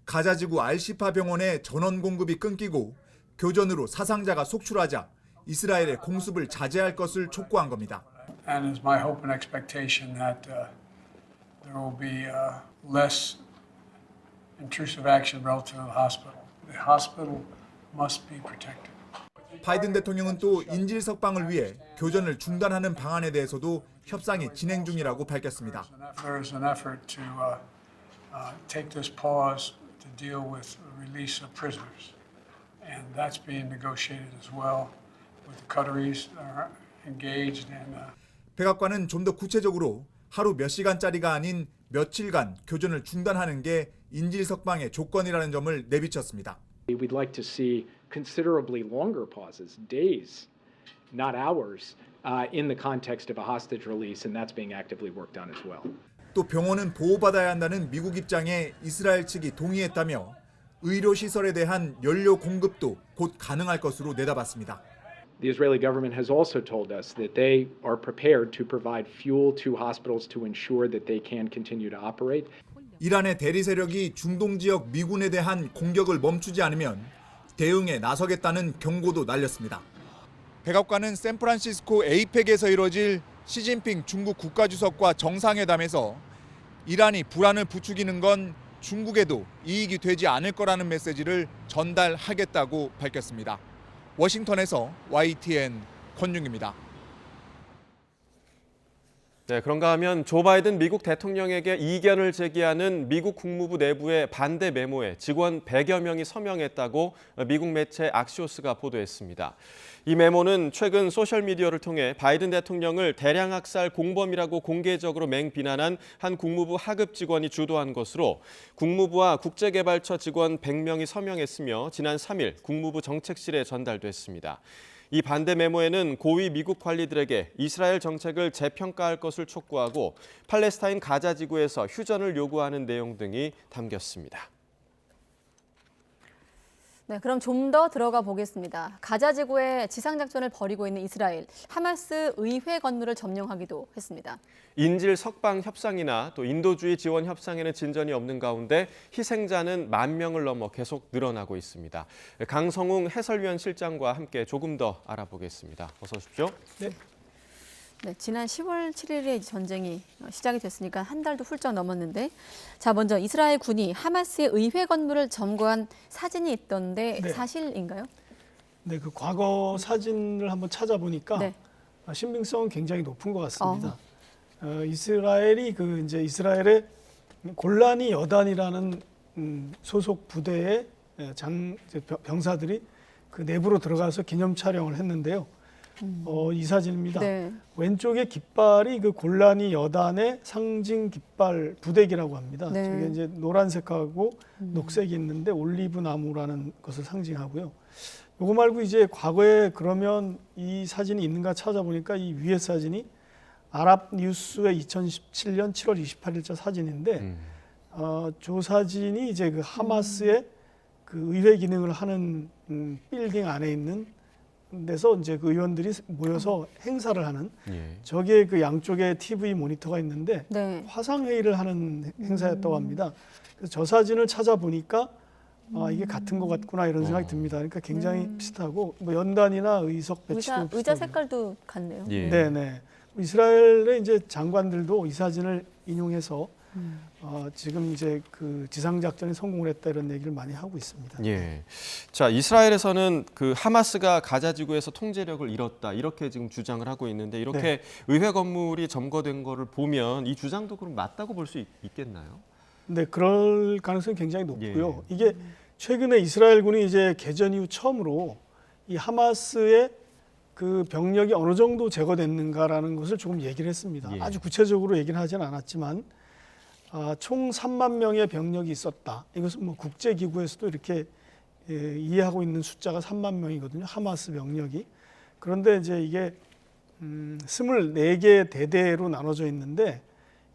가자지구 알시파 병원의 전원 공급이 끊기고 교전으로 사상자가 속출하자 이스라엘의 공습을 자제할 것을 촉구한 겁니다. And it's my hope and expectation that there will be less intrusive action relative to the hospital. The hospital must be protected. 바이든 대통령은 또 인질 석방을 위해 교전을 중단하는 방안에 대해서도 협상이 진행 중이라고 밝혔습니다. There is an effort to take this pause to deal with the release of prisoners, and that's being negotiated as well with the Qataris are engaged and. 백악관은 좀 더 구체적으로 하루 몇 시간짜리가 아닌 며칠간 교전을 중단하는 게 인질 석방의 조건이라는 점을 내비쳤습니다. We'd like to see considerably longer pauses, days, not hours, in the context of a hostage release, and that's being actively worked on as well. 또 병원은 보호받아야 한다는 미국 입장에 이스라엘 측이 동의했다며 의료 시설에 대한 연료 공급도 곧 가능할 것으로 내다봤습니다. The Israeli government has also told us that they are prepared to provide fuel to hospitals to ensure that they can continue to operate. 이란의 대리 세력이 중동 지역 미군에 대한 공격을 멈추지 않으면 대응에 나서겠다는 경고도 날렸습니다. 백악관은 샌프란시스코 에이펙에서 이뤄질 시진핑 중국 국가주석과 정상회담에서 이란이 불안을 부추기는 건 중국에도 이익이 되지 않을 거라는 메시지를 전달하겠다고 밝혔습니다. 워싱턴에서 YTN 권윤기입니다. 네, 그런가 하면 조 바이든 미국 대통령에게 이견을 제기하는 미국 국무부 내부의 반대 메모에 직원 100여 명이 서명했다고 미국 매체 악시오스가 보도했습니다. 이 메모는 최근 소셜미디어를 통해 바이든 대통령을 대량학살 공범이라고 공개적으로 맹비난한 한 국무부 하급 직원이 주도한 것으로 국무부와 국제개발처 직원 100명이 서명했으며 지난 3일 국무부 정책실에 전달됐습니다. 이 반대 메모에는 고위 미국 관리들에게 이스라엘 정책을 재평가할 것을 촉구하고 팔레스타인 가자 지구에서 휴전을 요구하는 내용 등이 담겼습니다. 네, 그럼 좀 더 들어가 보겠습니다. 가자 지구에 지상작전을 벌이고 있는 이스라엘, 하마스 의회 건물을 점령하기도 했습니다. 인질 석방 협상이나 또 인도주의 지원 협상에는 진전이 없는 가운데 희생자는 10,000명을 넘어 계속 늘어나고 있습니다. 강성웅 해설위원 실장과 함께 조금 더 알아보겠습니다. 어서 오십시오. 네. 네, 지난 10월 7일에 전쟁이 시작이 됐으니까 한 달도 훌쩍 넘었는데, 자 먼저 이스라엘 군이 하마스의 의회 건물을 점거한 사진이 있던데 네. 사실인가요? 네, 그 과거 사진을 한번 찾아보니까 네. 신빙성은 굉장히 높은 것 같습니다. 이스라엘이 이제 이스라엘의 골라니 여단이라는 소속 부대의 병사들이 그 내부로 들어가서 기념 촬영을 했는데요. 이 사진입니다. 네. 왼쪽에 깃발이 그 골라니 여단의 상징 깃발 부대기라고 합니다. 네. 저게 이제 노란색하고 녹색이 있는데 올리브 나무라는 것을 상징하고요. 요거 말고 이제 과거에 그러면 이 사진이 있는가 찾아보니까 이 위에 사진이 아랍 뉴스의 2017년 7월 28일자 사진인데 저 사진이 이제 그 하마스의 그 의회 기능을 하는 빌딩 안에 있는 데서 이제 그 의원들이 모여서 행사를 하는 저기에 그 양쪽에 TV 모니터가 있는데 네. 화상 회의를 하는 행사였다고 합니다. 그래서 저 사진을 찾아보니까 이게 같은 것 같구나 이런 생각이 듭니다. 그러니까 굉장히 비슷하고 뭐 연단이나 의석 배치도 의자 색깔도 같네요. 네네. 이스라엘의 이제 장관들도 이 사진을 인용해서 지금 이제 그 지상 작전에 성공을 했다 이런 얘기를 많이 하고 있습니다. 예. 자, 이스라엘에서는 그 하마스가 가자 지구에서 통제력을 잃었다 이렇게 지금 주장을 하고 있는데 이렇게 네. 의회 건물이 점거된 거를 보면 이 주장도 그럼 맞다고 볼 수 있겠나요? 네, 그럴 가능성이 굉장히 높고요. 이게 최근에 이스라엘군이 이제 개전 이후 처음으로 이 하마스의 그 병력이 어느 정도 제거됐는가라는 것을 조금 얘기를 했습니다. 아주 구체적으로 얘기는 하지는 않았지만 총 3만 명의 병력이 있었다. 이것은 뭐 국제기구에서도 이렇게 이해하고 있는 숫자가 3만 명이거든요. 하마스 병력이. 그런데 이제 이게 24개 대대로 나눠져 있는데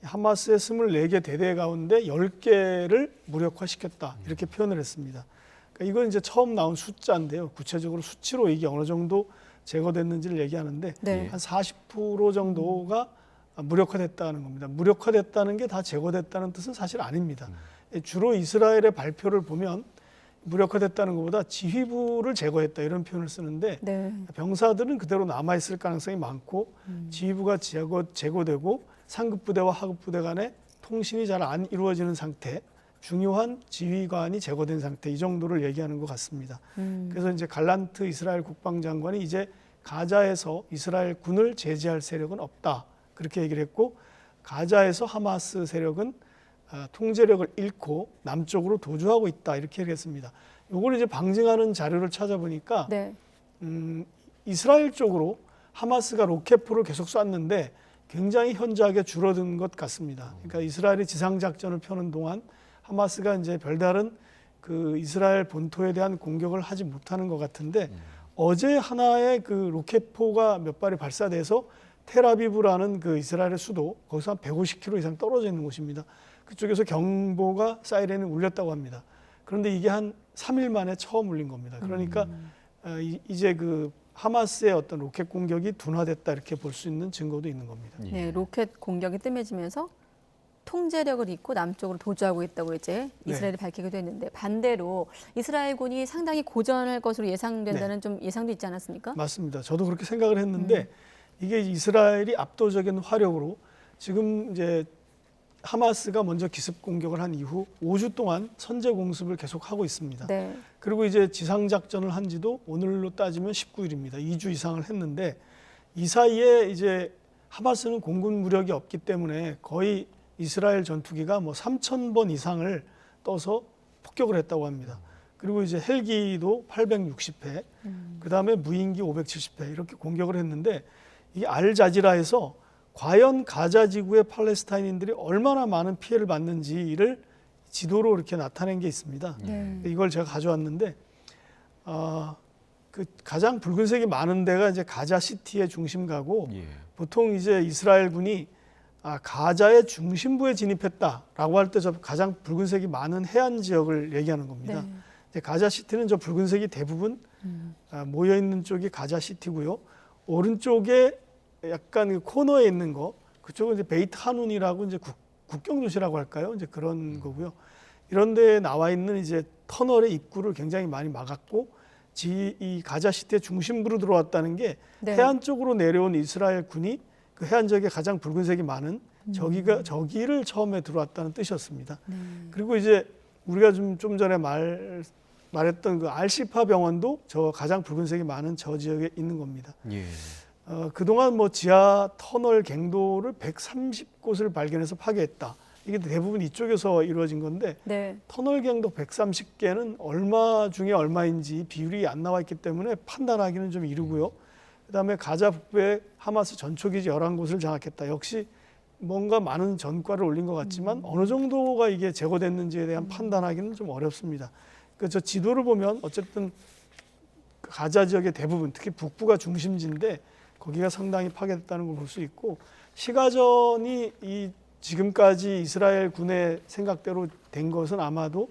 하마스의 24개 대대 가운데 10개를 무력화시켰다. 이렇게 표현을 했습니다. 그러니까 이건 이제 처음 나온 숫자인데요. 구체적으로 수치로 이게 어느 정도 제거됐는지를 얘기하는데 네. 한 40% 정도가 무력화됐다는 겁니다. 무력화됐다는 게 다 제거됐다는 뜻은 사실 아닙니다. 주로 이스라엘의 발표를 보면 무력화됐다는 것보다 지휘부를 제거했다 이런 표현을 쓰는데 네. 병사들은 그대로 남아있을 가능성이 많고 지휘부가 제거되고 상급 부대와 하급 부대 간의 통신이 잘 안 이루어지는 상태, 중요한 지휘관이 제거된 상태 이 정도를 얘기하는 것 같습니다. 그래서 이제 갈란트 이스라엘 국방장관이 이제 가자에서 이스라엘 군을 제지할 세력은 없다 그렇게 얘기를 했고 가자에서 하마스 세력은 통제력을 잃고 남쪽으로 도주하고 있다 이렇게 얘기했습니다. 요걸 이제 방증하는 자료를 찾아보니까 네. 이스라엘 쪽으로 하마스가 로켓포를 계속 쐈는데 굉장히 현저하게 줄어든 것 같습니다. 그러니까 이스라엘이 지상작전을 펴는 동안 하마스가 이제 별다른 그 이스라엘 본토에 대한 공격을 하지 못하는 것 같은데 어제 하나의 그 로켓포가 몇 발이 발사돼서 텔아비브라는 그 이스라엘의 수도 거기서 한 150km 이상 떨어져 있는 곳입니다. 그쪽에서 경보가 사이렌이 울렸다고 합니다. 그런데 이게 한 3일 만에 처음 울린 겁니다. 그러니까 이제 그 하마스의 어떤 로켓 공격이 둔화됐다 이렇게 볼 수 있는 증거도 있는 겁니다. 네, 로켓 공격이 뜸해지면서 통제력을 잃고 남쪽으로 도주하고 있다고 이제 이스라엘이 밝히기도 했는데 반대로 이스라엘군이 상당히 고전할 것으로 예상된다는 좀 예상도 있지 않았습니까? 맞습니다. 저도 그렇게 생각을 했는데 이게 이스라엘이 압도적인 화력으로 지금 이제 하마스가 먼저 기습 공격을 한 이후 5주 동안 선제 공습을 계속하고 있습니다. 네. 그리고 이제 지상작전을 한 지도 오늘로 따지면 19일입니다. 2주 이상을 했는데 이 사이에 이제 하마스는 공군 무력이 없기 때문에 거의 이스라엘 전투기가 뭐 3,000번 이상을 떠서 폭격을 했다고 합니다. 그리고 이제 헬기도 860회, 그다음에 무인기 570회 이렇게 공격을 했는데 이 알자지라에서 과연 가자 지구의 팔레스타인인들이 얼마나 많은 피해를 받는지를 지도로 이렇게 나타낸 게 있습니다. 이걸 제가 가져왔는데 그 가장 붉은색이 많은 데가 이제 가자 시티의 중심가고 보통 이제 이스라엘군이 가자의 중심부에 진입했다라고 할 때 저 가장 붉은색이 많은 해안 지역을 얘기하는 겁니다. 이제 가자 시티는 저 붉은색이 대부분 모여 있는 쪽이 가자 시티고요. 오른쪽에 약간 그 코너에 있는 거 그쪽은 이제 베이트 하눈이라고 이제 국경 도시라고 할까요? 이제 그런 거고요. 이런 데에 나와 있는 이제 터널의 입구를 굉장히 많이 막았고 이 가자 시티의 중심부로 들어왔다는 게 해안 쪽으로 내려온 이스라엘 군이 그 해안 지역에 가장 붉은색이 많은 저기를 처음에 들어왔다는 뜻이었습니다. 그리고 이제 우리가 좀 전에 말했던 그 알시파 병원도 저 가장 붉은색이 많은 저 지역에 있는 겁니다. 그동안 뭐 지하 터널 갱도를 130곳을 발견해서 파괴했다. 이게 대부분 이쪽에서 이루어진 건데 터널 갱도 130개는 얼마 중에 얼마인지 비율이 안 나와 있기 때문에 판단하기는 좀 이르고요. 그다음에 가자 북부에 하마스 전초기지 11곳을 장악했다. 역시 뭔가 많은 전과를 올린 것 같지만 어느 정도가 이게 제거됐는지에 대한 판단하기는 좀 어렵습니다. 저 지도를 보면 어쨌든 가자 지역의 대부분, 특히 북부가 중심지인데 거기가 상당히 파괴됐다는 걸 볼 수 있고 시가전이 이 지금까지 이스라엘 군의 생각대로 된 것은 아마도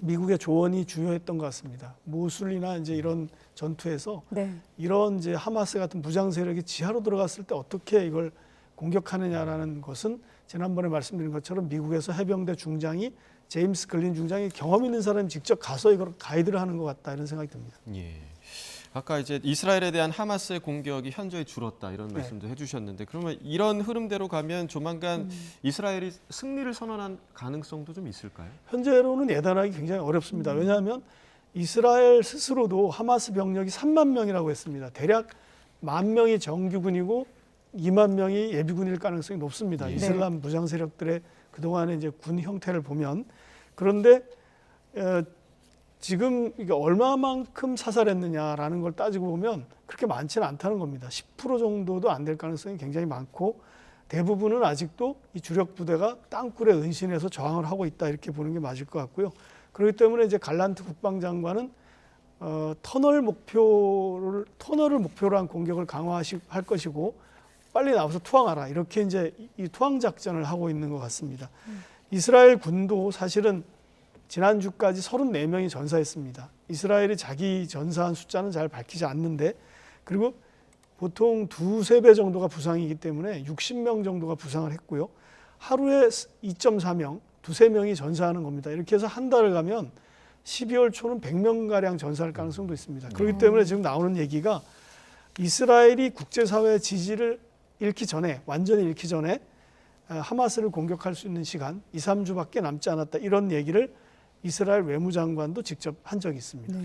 미국의 조언이 주요했던 것 같습니다. 모술이나 이제 이런 전투에서 이런 이제 하마스 같은 무장 세력이 지하로 들어갔을 때 어떻게 이걸 공격하느냐라는 것은 지난번에 말씀드린 것처럼 미국에서 해병대 중장이 제임스 글린 중장이 경험 있는 사람이 직접 가서 이걸 가이드를 하는 것 같다 이런 생각이 듭니다. 아까 이제 이스라엘에 대한 하마스의 공격이 현저히 줄었다 이런 말씀도 해주셨는데 그러면 이런 흐름대로 가면 조만간 이스라엘이 승리를 선언한 가능성도 좀 있을까요? 현재로는 예단하기 굉장히 어렵습니다. 왜냐하면 이스라엘 스스로도 하마스 병력이 3만 명이라고 했습니다. 대략 10,000명이 정규군이고 2만 명이 예비군일 가능성이 높습니다. 이슬람 무장 세력들의 그동안의 이제 군 형태를 보면 그런데 지금 이게 얼마만큼 사살했느냐라는 걸 따지고 보면 그렇게 많지는 않다는 겁니다. 10% 정도도 안 될 가능성이 굉장히 많고 대부분은 아직도 이 주력 부대가 땅굴에 은신해서 저항을 하고 있다 이렇게 보는 게 맞을 것 같고요. 그렇기 때문에 이제 갈란트 국방장관은 터널을 목표로 한 공격을 강화할 것이고 빨리 나와서 투항하라 이렇게 이제 이 투항 작전을 하고 있는 것 같습니다. 이스라엘 군도 사실은 지난주까지 34명이 전사했습니다. 이스라엘이 자기 전사한 숫자는 잘 밝히지 않는데 그리고 보통 2~3배 정도가 부상이기 때문에 60명 정도가 부상을 했고요. 하루에 2.4명, 2~3명이 전사하는 겁니다. 이렇게 해서 한 달을 가면 12월 초는 100명가량 전사할 가능성도 있습니다. 그렇기 때문에 지금 나오는 얘기가 이스라엘이 국제사회의 지지를 잃기 전에, 완전히 잃기 전에 하마스를 공격할 수 있는 시간 2, 3주밖에 남지 않았다. 이런 얘기를 이스라엘 외무장관도 직접 한 적이 있습니다.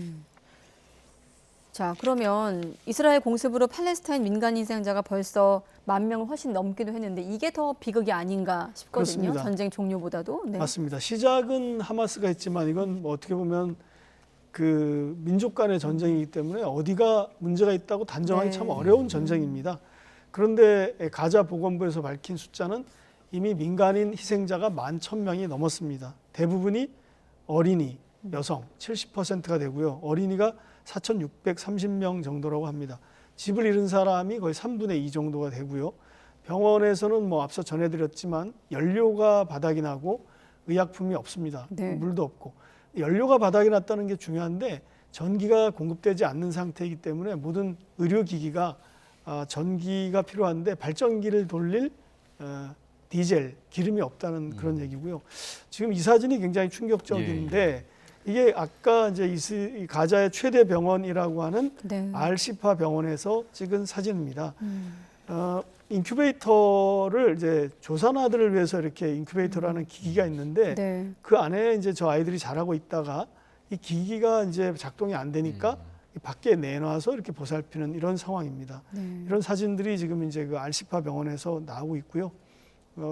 자, 그러면 이스라엘 공습으로 팔레스타인 민간 희생자가 벌써 10,000명을 훨씬 넘기도 했는데 이게 더 비극이 아닌가 싶거든요. 그렇습니다. 전쟁 종료보다도. 네. 맞습니다. 시작은 하마스가 했지만 이건 뭐 어떻게 보면 그 민족 간의 전쟁이기 때문에 어디가 문제가 있다고 단정하기 참 어려운 전쟁입니다. 그런데 가자 보건부에서 밝힌 숫자는 이미 민간인 희생자가 11,000명이 넘었습니다. 대부분이 어린이, 여성 70%가 되고요. 어린이가 4,630명 정도라고 합니다. 집을 잃은 사람이 거의 3분의 2 정도가 되고요. 병원에서는 뭐 앞서 전해드렸지만 연료가 바닥이 나고 의약품이 없습니다. 물도 없고. 연료가 바닥이 났다는 게 중요한데 전기가 공급되지 않는 상태이기 때문에 모든 의료기기가 전기가 필요한데 발전기를 돌릴 디젤, 기름이 없다는 그런 얘기고요. 지금 이 사진이 굉장히 충격적인데 이게 아까 이제 이 가자의 최대 병원이라고 하는 알시파 병원에서 찍은 사진입니다. 인큐베이터를 이제 조산아들을 위해서 이렇게 인큐베이터라는 기기가 있는데 그 안에 이제 저 아이들이 자라고 있다가 이 기기가 이제 작동이 안 되니까 밖에 내놔서 이렇게 보살피는 이런 상황입니다. 이런 사진들이 지금 이제 그 알시파 병원에서 나오고 있고요.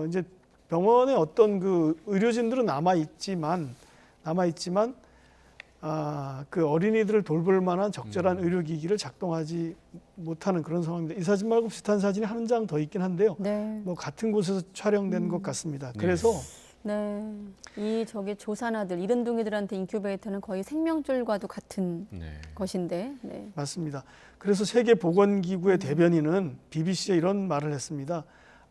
이제 병원에 어떤 그 의료진들은 남아 있지만 그 어린이들을 돌볼 만한 적절한 의료기기를 작동하지 못하는 그런 상황입니다. 이 사진 말고 비슷한 사진이 한 장 더 있긴 한데요. 뭐 같은 곳에서 촬영된 것 같습니다. 그래서 이 저기 조산아들, 이른둥이들한테 인큐베이터는 거의 생명줄과도 같은 것인데. 맞습니다. 그래서 세계보건기구의 대변인은 BBC에 이런 말을 했습니다.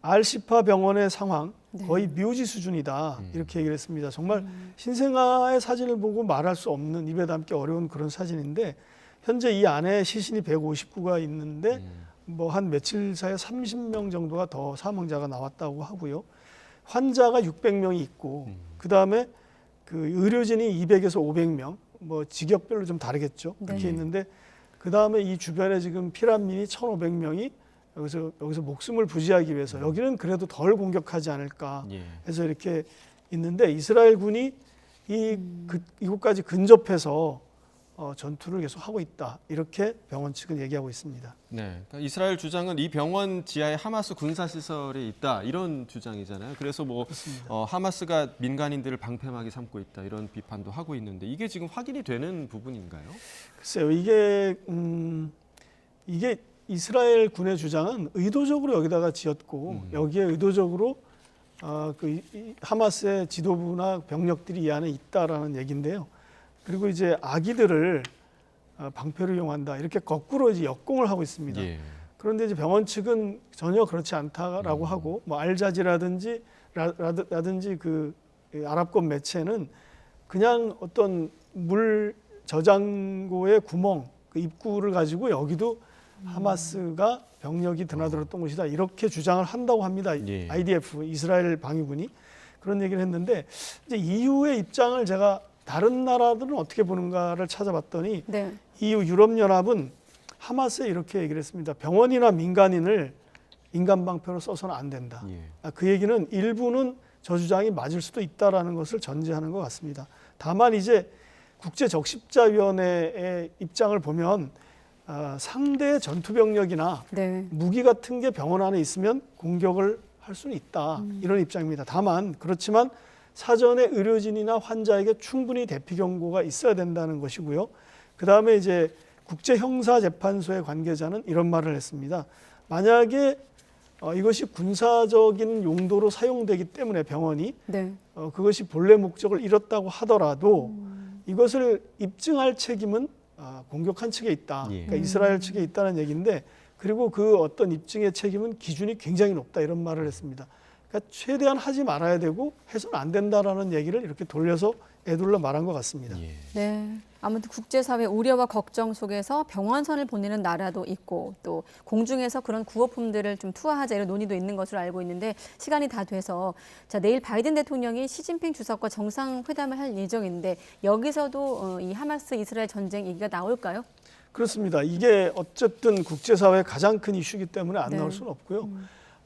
알시파 병원의 상황 거의 묘지 수준이다 이렇게 얘기를 했습니다. 정말 신생아의 사진을 보고 말할 수 없는, 입에 담기 어려운 그런 사진인데 현재 이 안에 시신이 159가 있는데 뭐 한 며칠 사이에 30명 정도가 더 사망자가 나왔다고 하고요. 환자가 600명이 있고 그다음에 그 의료진이 200에서 500명, 뭐 직역별로 좀 다르겠죠. 그렇게 있는데 그다음에 이 주변에 지금 피난민이 1,500명이 여기서 목숨을 부지하기 위해서 여기는 그래도 덜 공격하지 않을까 해서 이렇게 있는데 이스라엘 군이 이곳까지 근접해서 전투를 계속 하고 있다. 이렇게 병원 측은 얘기하고 있습니다. 그러니까 이스라엘 주장은 이 병원 지하에 하마스 군사시설이 있다. 이런 주장이잖아요. 그래서 뭐 하마스가 민간인들을 방패막이 삼고 있다. 이런 비판도 하고 있는데 이게 지금 확인이 되는 부분인가요? 글쎄요. 이게 이스라엘 군의 주장은 의도적으로 여기다가 지었고 여기에 의도적으로 하마스의 지도부나 병력들이 이 안에 있다라는 얘기인데요. 그리고 이제 아기들을 방패로 이용한다 이렇게 거꾸로 이제 역공을 하고 있습니다. 그런데 이제 병원 측은 전혀 그렇지 않다라고 하고 뭐 알자지라든지 그 아랍권 매체는 그냥 어떤 물 저장고의 구멍 그 입구를 가지고 여기도 하마스가 병력이 드나들었던 곳이다 이렇게 주장을 한다고 합니다. IDF 이스라엘 방위군이 그런 얘기를 했는데 이제 EU의 입장을 제가 다른 나라들은 어떻게 보는가를 찾아봤더니 EU 유럽연합은 하마스에 이렇게 얘기를 했습니다. 병원이나 민간인을 인간 방패로 써서는 안 된다. 그 얘기는 일부는 저 주장이 맞을 수도 있다라는 것을 전제하는 것 같습니다. 다만 이제 국제적십자위원회의 입장을 보면 상대의 전투병력이나 무기 같은 게 병원 안에 있으면 공격을 할 수는 있다. 이런 입장입니다. 다만 그렇지만 사전에 의료진이나 환자에게 충분히 대피 경고가 있어야 된다는 것이고요. 그다음에 이제 국제형사재판소의 관계자는 이런 말을 했습니다. 만약에 이것이 군사적인 용도로 사용되기 때문에 병원이 그것이 본래 목적을 잃었다고 하더라도 이것을 입증할 책임은 공격한 측에 있다. 그러니까 이스라엘 측에 있다는 얘기인데 그리고 그 어떤 입증의 책임은 기준이 굉장히 높다 이런 말을 했습니다. 그러니까 최대한 하지 말아야 되고 해서는 안 된다라는 얘기를 이렇게 돌려서 애둘러 말한 것 같습니다. 네. 아무튼 국제사회 우려와 걱정 속에서 병원선을 보내는 나라도 있고 또 공중에서 그런 구호품들을 좀 투하하자 이런 논의도 있는 것으로 알고 있는데 시간이 다 돼서 자 내일 바이든 대통령이 시진핑 주석과 정상회담을 할 예정인데 여기서도 이 하마스 이스라엘 전쟁 얘기가 나올까요? 그렇습니다. 이게 어쨌든 국제사회의 가장 큰 이슈이기 때문에 안 네. 나올 수는 없고요.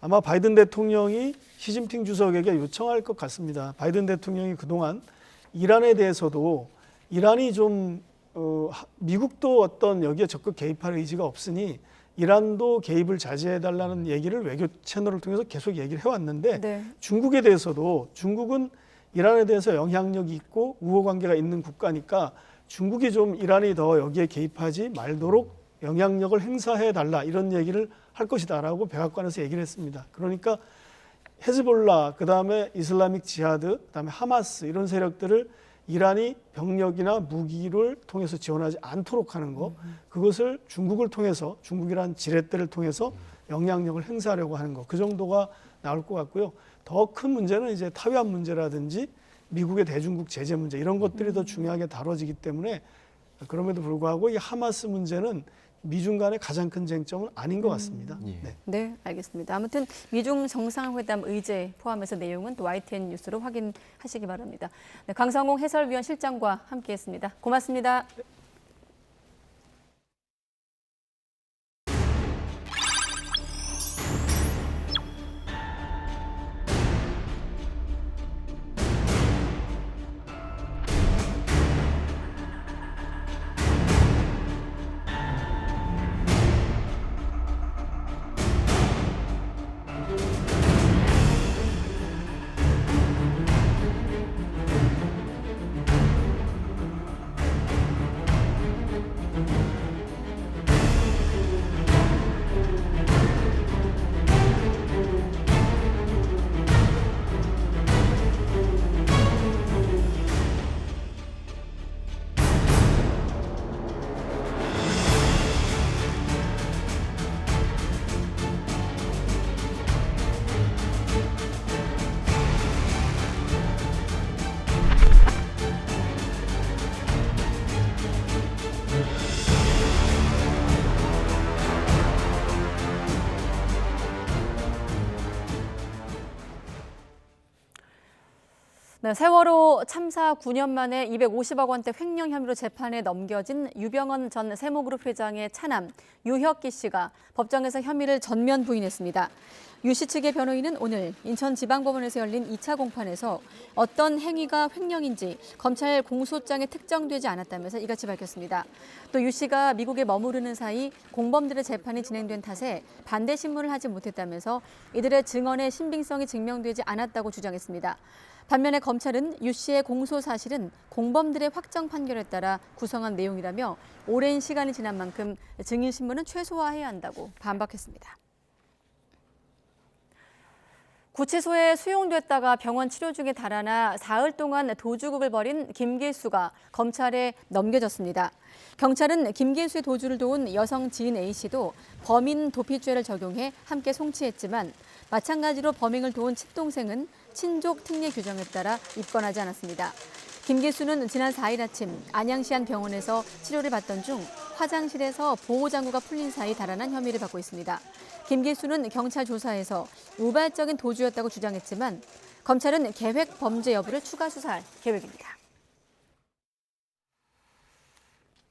아마 바이든 대통령이 시진핑 주석에게 요청할 것 같습니다. 바이든 대통령이 그동안 이란에 대해서도 이란이 좀 미국도 어떤 여기에 적극 개입할 의지가 없으니 이란도 개입을 자제해달라는 얘기를 외교 채널을 통해서 계속 얘기를 해왔는데 네. 중국에 대해서도 중국은 이란에 대해서 영향력이 있고 우호관계가 있는 국가니까 중국이 좀 이란이 더 여기에 개입하지 말도록 영향력을 행사해달라 이런 얘기를 할 것이다라고 백악관에서 얘기를 했습니다. 그러니까 헤즈볼라, 그다음에 이슬라믹 지하드, 그다음에 하마스 이런 세력들을 이란이 병력이나 무기를 통해서 지원하지 않도록 하는 것, 그것을 중국을 통해서 중국이란 지렛대를 통해서 영향력을 행사하려고 하는 것, 그 정도가 나올 것 같고요. 더 큰 문제는 이제 타이완 문제라든지 미국의 대중국 제재 문제 이런 것들이 더 중요하게 다뤄지기 때문에 그럼에도 불구하고 이 하마스 문제는 미중 간의 가장 큰 쟁점은 아닌 것 같습니다. 네, 알겠습니다. 아무튼 미중 정상회담 의제 포함해서 내용은 또 YTN 뉴스로 확인하시기 바랍니다. 네, 강성홍 해설위원 실장과 함께했습니다. 고맙습니다. 네, 세월호 참사 9년 만에 250억 원대 횡령 혐의로 재판에 넘겨진 유병언 전 세모그룹 회장의 차남 유혁기 씨가 법정에서 혐의를 전면 부인했습니다. 유 씨 측의 변호인은 오늘 인천지방법원에서 열린 2차 공판에서 어떤 행위가 횡령인지 검찰 공소장에 특정되지 않았다면서 이같이 밝혔습니다. 또 유 씨가 미국에 머무르는 사이 공범들의 재판이 진행된 탓에 반대 신문을 하지 못했다면서 이들의 증언의 신빙성이 증명되지 않았다고 주장했습니다. 반면에 검찰은 유 씨의 공소 사실은 공범들의 확정 판결에 따라 구성한 내용이라며 오랜 시간이 지난 만큼 증인 신문은 최소화해야 한다고 반박했습니다. 구치소에 수용됐다가 병원 치료 중에 달아나 사흘 동안 도주극을 벌인 김길수가 검찰에 넘겨졌습니다. 경찰은 김길수의 도주를 도운 여성 지인 A씨도 범인 도피죄를 적용해 함께 송치했지만 마찬가지로 범행을 도운 친동생은 친족 특례 규정에 따라 입건하지 않았습니다. 김길수는 지난 4일 아침 안양시 한 병원에서 치료를 받던 중 화장실에서 보호장구가 풀린 사이 달아난 혐의를 받고 있습니다. 김길수는 경찰 조사에서 우발적인 도주였다고 주장했지만 검찰은 계획 범죄 여부를 추가 수사할 계획입니다.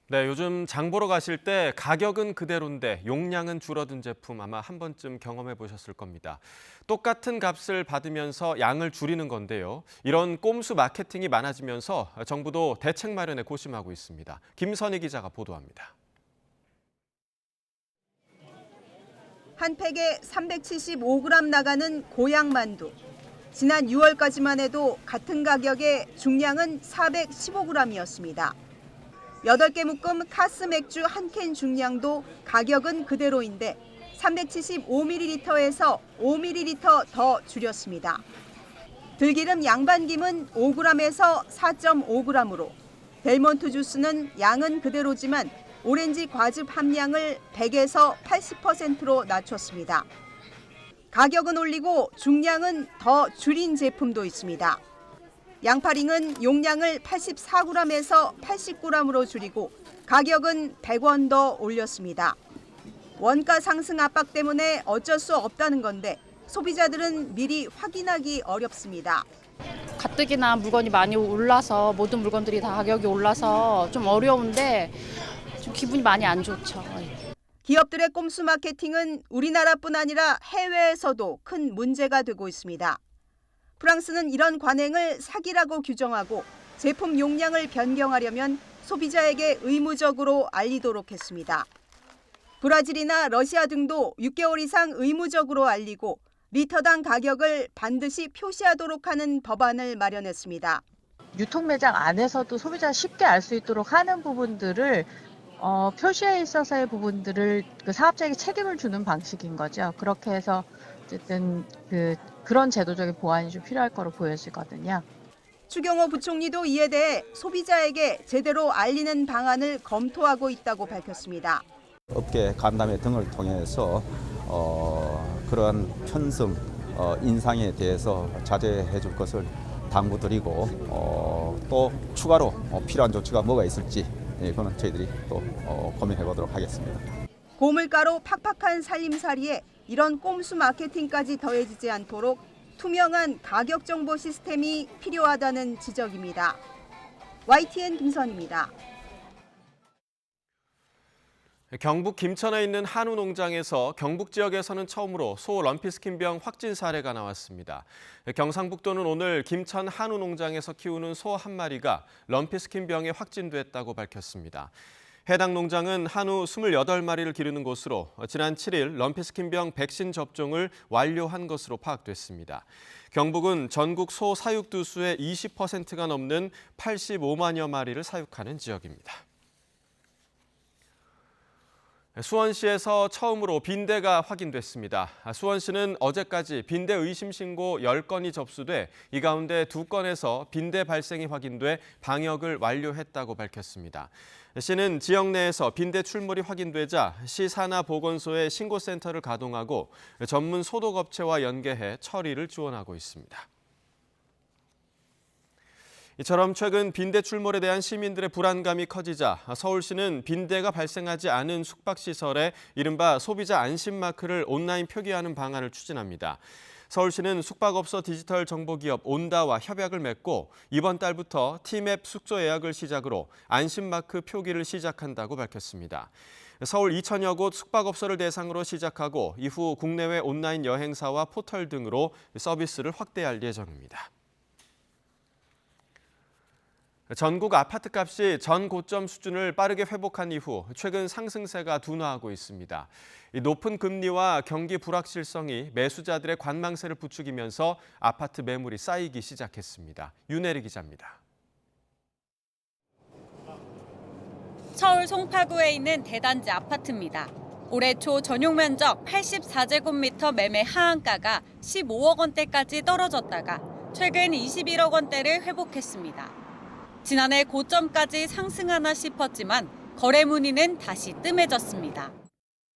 네, 요즘 장 보러 가실 때 가격은 그대로인데 용량은 줄어든 제품 아마 한 번쯤 경험해 보셨을 겁니다. 똑같은 값을 받으면서 양을 줄이는 건데요. 이런 꼼수 마케팅이 많아지면서 정부도 대책 마련에 고심하고 있습니다. 김선희 기자가 보도합니다. 한 팩에 375g 나가는 고향만두. 지난 6월까지만 해도 같은 가격의 중량은 415g이었습니다. 8개 묶음 카스 맥주 한 캔 중량도 가격은 그대로인데 375ml에서 5ml 더 줄였습니다. 들기름 양반김은 5g에서 4.5g으로, 델몬트 주스는 양은 그대로지만 오렌지 과즙 함량을 100에서 80%로 낮췄습니다. 가격은 올리고 중량은 더 줄인 제품도 있습니다. 양파링은 용량을 84g에서 80g으로 줄이고 가격은 100원 더 올렸습니다. 원가 상승 압박 때문에 어쩔 수 없다는 건데 소비자들은 미리 확인하기 어렵습니다. 가뜩이나 물건이 많이 올라서 모든 물건들이 다 가격이 올라서 좀 어려운데 좀 기분이 많이 안 좋죠. 기업들의 꼼수 마케팅은 우리나라뿐 아니라 해외에서도 큰 문제가 되고 있습니다. 프랑스는 이런 관행을 사기라고 규정하고 제품 용량을 변경하려면 소비자에게 의무적으로 알리도록 했습니다. 브라질이나 러시아 등도 6개월 이상 의무적으로 알리고 리터당 가격을 반드시 표시하도록 하는 법안을 마련했습니다. 유통 매장 안에서도 소비자가 쉽게 알 수 있도록 하는 부분들을 표시에 있어서의 부분들을 그 사업자에게 책임을 주는 방식인 거죠. 그렇게 해서 어쨌든 그런 제도적인 보완이 좀 필요할 거로 보여지거든요. 추경호 부총리도 이에 대해 소비자에게 제대로 알리는 방안을 검토하고 있다고 밝혔습니다. 업계 간담회 등을 통해서 그러한 편성, 인상에 대해서 자제해 줄 것을 당부드리고 또 추가로 필요한 조치가 뭐가 있을지 그거는 저희들이 또 고민해 보도록 하겠습니다. 고물가로 팍팍한 살림살이에 이런 꼼수 마케팅까지 더해지지 않도록 투명한 가격 정보 시스템이 필요하다는 지적입니다. YTN 김선입니다. 경북 김천에 있는 한우 농장에서 경북 지역에서는 처음으로 소 럼피스킨병 확진 사례가 나왔습니다. 경상북도는 오늘 김천 한우 농장에서 키우는 소 한 마리가 럼피스킨병에 확진됐다고 밝혔습니다. 해당 농장은 한우 28마리를 기르는 곳으로 지난 7일 럼피스킨병 백신 접종을 완료한 것으로 파악됐습니다. 경북은 전국 소 사육두수의 20%가 넘는 85만여 마리를 사육하는 지역입니다. 수원시에서 처음으로 빈대가 확인됐습니다. 수원시는 어제까지 빈대 의심 신고 10건이 접수돼 이 가운데 2건에서 빈대 발생이 확인돼 방역을 완료했다고 밝혔습니다. 시는 지역 내에서 빈대 출몰이 확인되자 시 산하 보건소에 신고센터를 가동하고 전문 소독업체와 연계해 처리를 지원하고 있습니다. 이처럼 최근 빈대 출몰에 대한 시민들의 불안감이 커지자 서울시는 빈대가 발생하지 않은 숙박시설에 이른바 소비자 안심마크를 온라인 표기하는 방안을 추진합니다. 서울시는 숙박업소 디지털 정보기업 온다와 협약을 맺고 이번 달부터 티맵 숙소 예약을 시작으로 안심마크 표기를 시작한다고 밝혔습니다. 서울 2천여 곳 숙박업소를 대상으로 시작하고 이후 국내외 온라인 여행사와 포털 등으로 서비스를 확대할 예정입니다. 전국 아파트값이 전 고점 수준을 빠르게 회복한 이후 최근 상승세가 둔화하고 있습니다. 높은 금리와 경기 불확실성이 매수자들의 관망세를 부추기면서 아파트 매물이 쌓이기 시작했습니다. 윤혜리 기자입니다. 서울 송파구에 있는 대단지 아파트입니다. 올해 초 전용 면적 84제곱미터 매매 하한가가 15억 원대까지 떨어졌다가 최근 21억 원대를 회복했습니다. 지난해 고점까지 상승하나 싶었지만 거래 문의는 다시 뜸해졌습니다.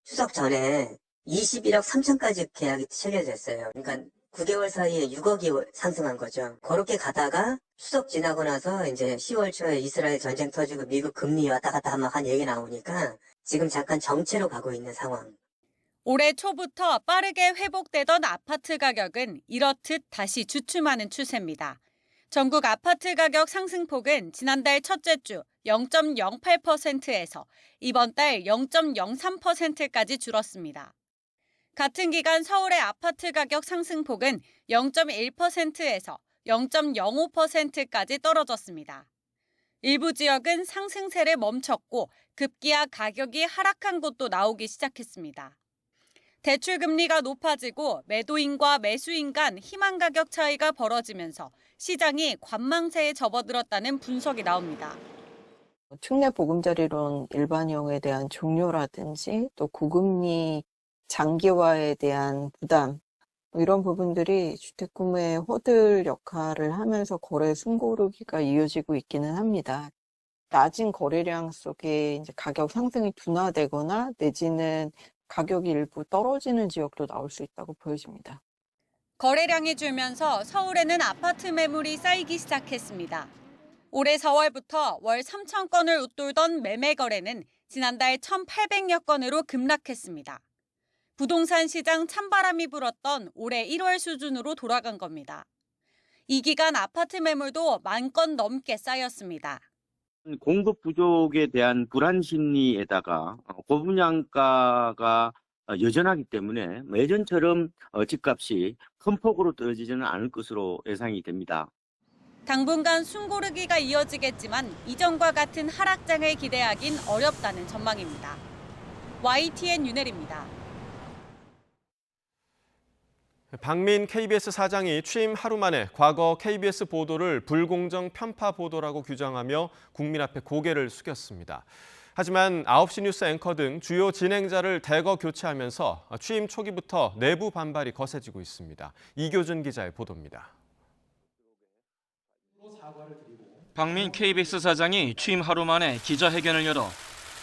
추석 전에 21억 3천까지 계약이 체결됐어요. 그러니까 9개월 사이에 6억이 상승한 거죠. 그렇게 가다가 추석 지나고 나서 이제 10월 초에 이스라엘 전쟁 터지고 미국 금리 왔다 갔다 막 한 얘기 나오니까 지금 잠깐 정체로 가고 있는 상황. 올해 초부터 빠르게 회복되던 아파트 가격은 이렇듯 다시 주춤하는 추세입니다. 전국 아파트 가격 상승폭은 지난달 첫째 주 0.08%에서 이번 달 0.03%까지 줄었습니다. 같은 기간 서울의 아파트 가격 상승폭은 0.1%에서 0.05%까지 떨어졌습니다. 일부 지역은 상승세를 멈췄고 급기야 가격이 하락한 곳도 나오기 시작했습니다. 대출 금리가 높아지고 매도인과 매수인 간 희망 가격 차이가 벌어지면서 시장이 관망세에 접어들었다는 분석이 나옵니다. 특례 보금자리론 일반형에 대한 종료라든지 또 고금리 장기화에 대한 부담 이런 부분들이 주택 구매의 호들 역할을 하면서 거래 숨고르기가 이어지고 있기는 합니다. 낮은 거래량 속에 이제 가격 상승이 둔화되거나 내지는 가격이 일부 떨어지는 지역도 나올 수 있다고 보여집니다. 거래량이 줄면서 서울에는 아파트 매물이 쌓이기 시작했습니다. 올해 4월부터 월 3천 건을 웃돌던 매매 거래는 지난달 1,800여 건으로 급락했습니다. 부동산 시장 찬바람이 불었던 올해 1월 수준으로 돌아간 겁니다. 이 기간 아파트 매물도 10,000건 넘게 쌓였습니다. 공급 부족에 대한 불안 심리에다가 고분양가가 여전하기 때문에 예전처럼 집값이 큰 폭으로 떨어지지는 않을 것으로 예상이 됩니다. 당분간 숨고르기가 이어지겠지만 이전과 같은 하락장을 기대하긴 어렵다는 전망입니다. YTN 윤혜리입니다. 박민 KBS 사장이 취임 하루 만에 과거 KBS 보도를 불공정 편파 보도라고 규정하며 국민 앞에 고개를 숙였습니다. 하지만 9시 뉴스 앵커 등 주요 진행자를 대거 교체하면서 취임 초기부터 내부 반발이 거세지고 있습니다. 이교준 기자의 보도입니다. 박민 KBS 사장이 취임 하루 만에 기자회견을 열어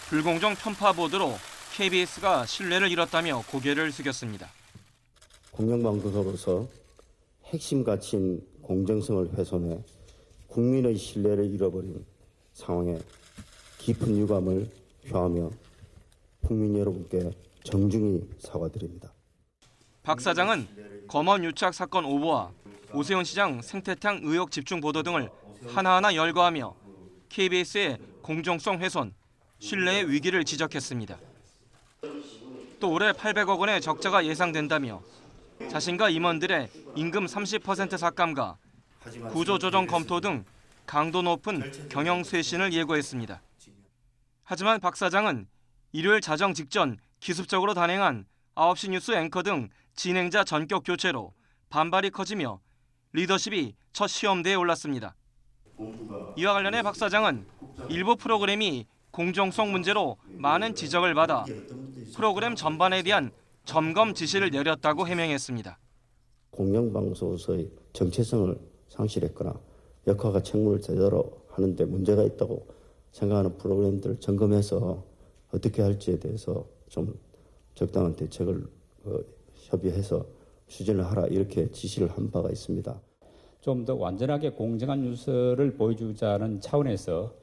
불공정 편파 보도로 KBS가 신뢰를 잃었다며 고개를 숙였습니다. 공영방송으로서 핵심 가치인 공정성을 훼손해 국민의 신뢰를 잃어버린 상황에 깊은 유감을 표하며 국민 여러분께 정중히 사과드립니다. 박 사장은 검언 유착 사건 오보와 오세훈 시장 생태탕 의혹 집중 보도 등을 하나하나 열거하며 KBS의 공정성 훼손, 신뢰의 위기를 지적했습니다. 또 올해 800억 원의 적자가 예상된다며 자신과 임원들의 임금 30% 삭감과 구조조정 검토 등 강도 높은 경영 쇄신을 예고했습니다. 하지만 박 사장은 일요일 자정 직전 기습적으로 단행한 9시 뉴스 앵커 등 진행자 전격 교체로 반발이 커지며 리더십이 첫 시험대에 올랐습니다. 이와 관련해 박 사장은 일부 프로그램이 공정성 문제로 많은 지적을 받아 프로그램 전반에 대한 점검 지시를 내렸다고 해명했습니다. 공영방송에서의 정체성을 상실했거나 역할과 책무를 제대로 하는 데 문제가 있다고 생각하는 프로그램들을 점검해서 어떻게 할지에 대해서 좀 적당한 대책을 협의해서 추진을 하라 이렇게 지시를 한 바가 있습니다. 좀 더 완전하게 공정한 뉴스를 보여주자는 차원에서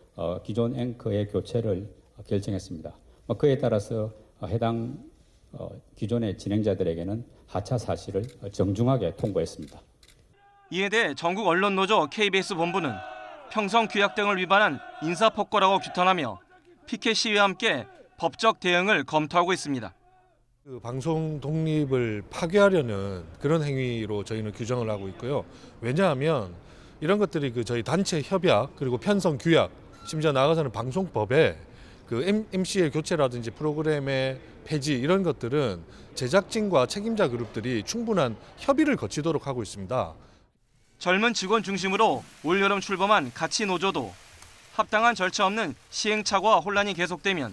기존 앵커의 교체를 결정했습니다. 그에 따라서 해당 기존의 진행자들에게는 하차 사실을 정중하게 통보했습니다. 이에 대해 전국 언론노조 KBS 본부는 평성 규약 등을 위반한 인사폭거라고 규탄하며 피켓 시위와 함께 법적 대응을 검토하고 있습니다. 방송 독립을 파괴하려는 그런 행위로 저희는 규정을 하고 있고요. 왜냐하면 이런 것들이 저희 단체 협약 그리고 편성 규약 심지어 나아가서는 방송법에 MC의 교체라든지 프로그램의 폐지 이런 것들은 제작진과 책임자 그룹들이 충분한 협의를 거치도록 하고 있습니다. 젊은 직원 중심으로 올여름 출범한 가치노조도 합당한 절차 없는 시행착오와 혼란이 계속되면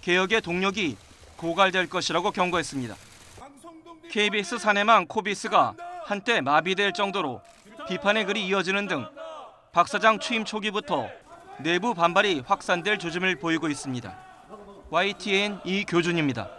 개혁의 동력이 고갈될 것이라고 경고했습니다. KBS 사내망 코비스가 한때 마비될 정도로 비판의 글이 이어지는 등 박 사장 취임 초기부터 내부 반발이 확산될 조짐을 보이고 있습니다. YTN 이교준입니다.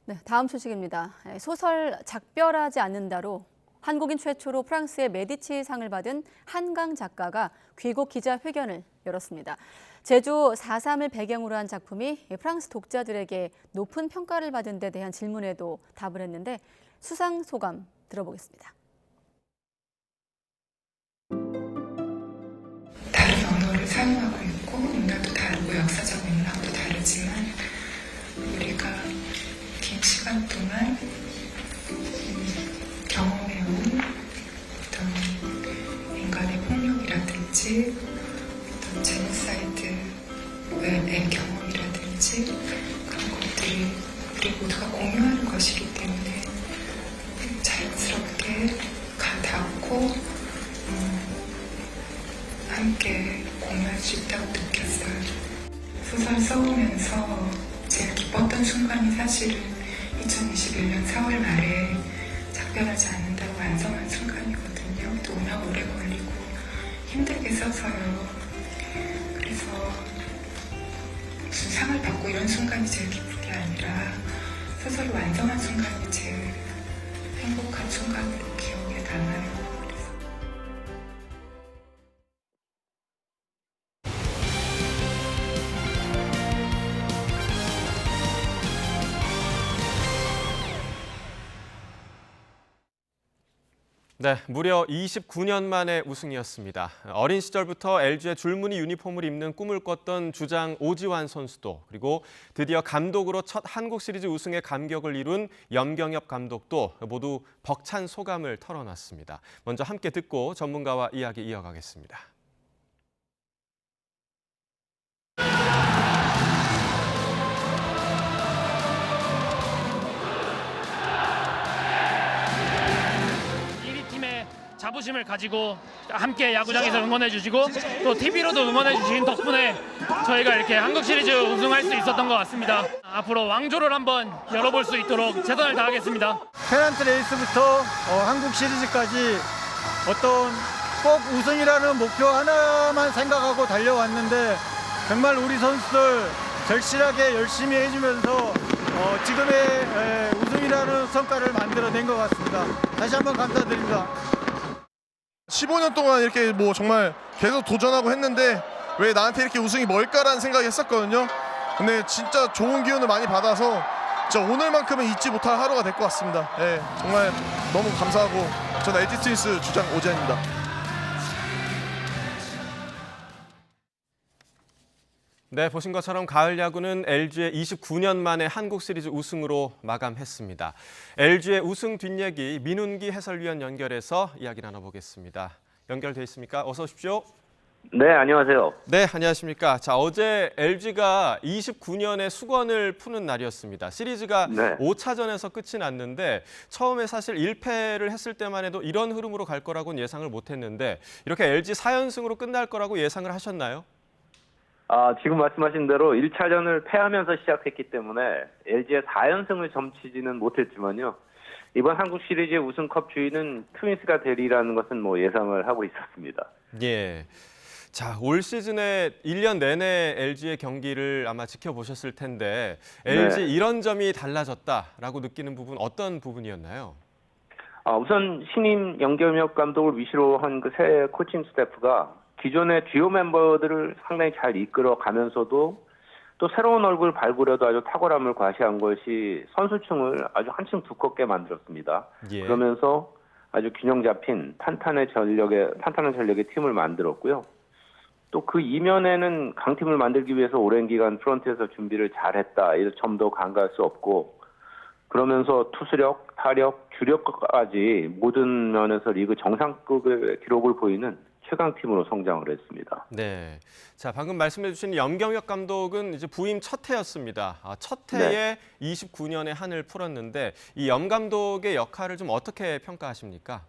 네, 다음 소식입니다. 소설 작별하지 않는다로 한국인 최초로 프랑스의 메디치상을 받은 한강 작가가 귀국 기자회견을 열었습니다. 제주 4.3을 배경으로 한 작품이 프랑스 독자들에게 높은 평가를 받은 데 대한 질문에도 답을 했는데 수상 소감 들어보겠습니다. 다른 언어를 사용하고 있고 문화도 다르고 역사적 맥락도 다르지만 우리가 긴 시간 동안 경험해온 어떤 인간의 폭력이라든지 어떤 제노사이드의 경험이라든지 그런 것들이 우리 모두가 공유하는 것이기 때문에 자연스럽게 닿고 함께 공유할 수 있다고 느꼈어요. 소설 써오면서 제일 기뻤던 순간이 사실은 2021년 4월 말에 작별하지 않는다고 완성한 순간이거든요. 또 워낙 오래 걸리고 힘들게 써서요. 그래서 무슨 상을 받고 이런 순간이 제일 기쁜 게 아니라 스스로 완성한 순간이 제일 행복한 순간으로 기억에 남아요. 네, 무려 29년 만의 우승이었습니다. 어린 시절부터 LG의 줄무늬 유니폼을 입는 꿈을 꿨던 주장 오지환 선수도, 그리고 드디어 감독으로 첫 한국 시리즈 우승의 감격을 이룬 염경엽 감독도 모두 벅찬 소감을 털어놨습니다. 먼저 함께 듣고 전문가와 이야기 이어가겠습니다. 자부심을 가지고 함께 야구장에서 응원해 주시고 또 TV로도 응원해 주신 덕분에 저희가 이렇게 한국 시리즈 우승할 수 있었던 것 같습니다. 앞으로 왕조를 한번 열어볼 수 있도록 최선을 다하겠습니다. 페넌트 레이스부터 한국 시리즈까지 어떤 꼭 우승이라는 목표 하나만 생각하고 달려왔는데 정말 우리 선수들 절실하게 열심히 해주면서 지금의 우승이라는 성과를 만들어낸 것 같습니다. 다시 한번 감사드립니다. 15년 동안 이렇게 뭐 정말 계속 도전하고 했는데 왜 나한테 이렇게 우승이 뭘까라는 생각이 했었거든요. 근데 진짜 좋은 기운을 많이 받아서 진짜 오늘만큼은 잊지 못할 하루가 될 것 같습니다. 네, 정말 너무 감사하고 저는 LG 트윈스 주장 오지환입니다. 네, 보신 것처럼 가을 야구는 LG의 29년 만에 한국 시리즈 우승으로 마감했습니다. LG의 우승 뒷얘기 민운기 해설위원 연결해서 이야기 나눠보겠습니다. 연결돼 있습니까? 어서 오십시오. 네, 안녕하세요. 네, 안녕하십니까. 자, 어제 LG가 29년의 수건을 푸는 날이었습니다. 시리즈가 5차전에서 끝이 났는데 처음에 사실 1패를 했을 때만 해도 이런 흐름으로 갈 거라고는 예상을 못했는데 이렇게 LG 4연승으로 끝날 거라고 예상을 하셨나요? 지금 말씀하신 대로 1차전을 패하면서 시작했기 때문에 LG의 4연승을 점치지는 못했지만요. 이번 한국 시리즈의 우승컵 주인은 트윈스가 되리라는 것은 뭐 예상을 하고 있었습니다. 예. 자, 올 시즌에 1년 내내 LG의 경기를 아마 지켜보셨을 텐데 LG 이런 점이 달라졌다라고 느끼는 부분 어떤 부분이었나요? 우선 신임 염경엽 감독을 위시로 한 그 새 코칭 스태프가 기존의 주요 멤버들을 상당히 잘 이끌어 가면서도 또 새로운 얼굴 발굴에도 아주 탁월함을 과시한 것이 선수층을 아주 한층 두껍게 만들었습니다. 그러면서 아주 균형 잡힌 탄탄한 전력의 팀을 만들었고요. 또 그 이면에는 강팀을 만들기 위해서 오랜 기간 프런트에서 준비를 잘했다. 이런 점도 간과할 수 없고 그러면서 투수력, 타력, 주력까지 모든 면에서 리그 정상급의 기록을 보이는 최강팀으로 성장을 했습니다. 네, 자 방금 말씀해주신 염경엽 감독은 이제 부임 첫 해였습니다. 첫 해에 29년의 한을 풀었는데 이 염 감독의 역할을 좀 어떻게 평가하십니까?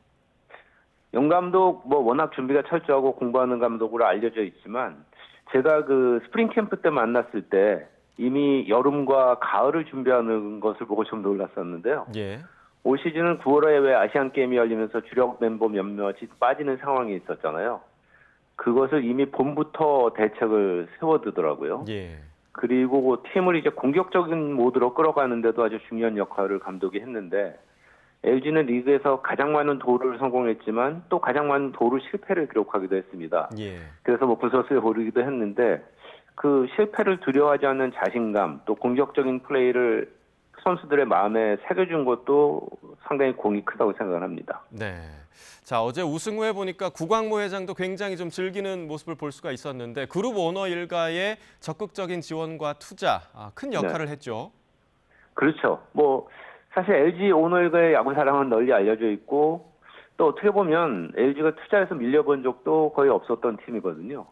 염 감독 뭐 워낙 준비가 철저하고 공부하는 감독으로 알려져 있지만 제가 그 스프링 캠프 때 만났을 때 이미 여름과 가을을 준비하는 것을 보고 좀 놀랐었는데요. 올 시즌은 9월에 왜 아시안 게임이 열리면서 주력 멤버 몇몇이 빠지는 상황이 있었잖아요. 그것을 이미 봄부터 대책을 세워두더라고요. 그리고 팀을 이제 공격적인 모드로 끌어가는데도 아주 중요한 역할을 감독이 했는데 LG는 리그에서 가장 많은 도루를 성공했지만 또 가장 많은 도루 실패를 기록하기도 했습니다. 그래서 뭐 부서스에 오르기도 했는데 그 실패를 두려워하지 않는 자신감 또 공격적인 플레이를 선수들의 마음에 새겨준 것도 상당히 공이 크다고 생각을 합니다. 네. 자, 어제 우승 후에 보니까 구광모 회장도 굉장히 좀 즐기는 모습을 볼 수가 있었는데 그룹 오너 일가의 적극적인 지원과 투자 큰 역할을 했죠. 그렇죠. 뭐 사실 LG 오너 일가의 야구 사랑은 널리 알려져 있고 또 어떻게 보면 LG가 투자해서 밀려본 적도 거의 없었던 팀이거든요.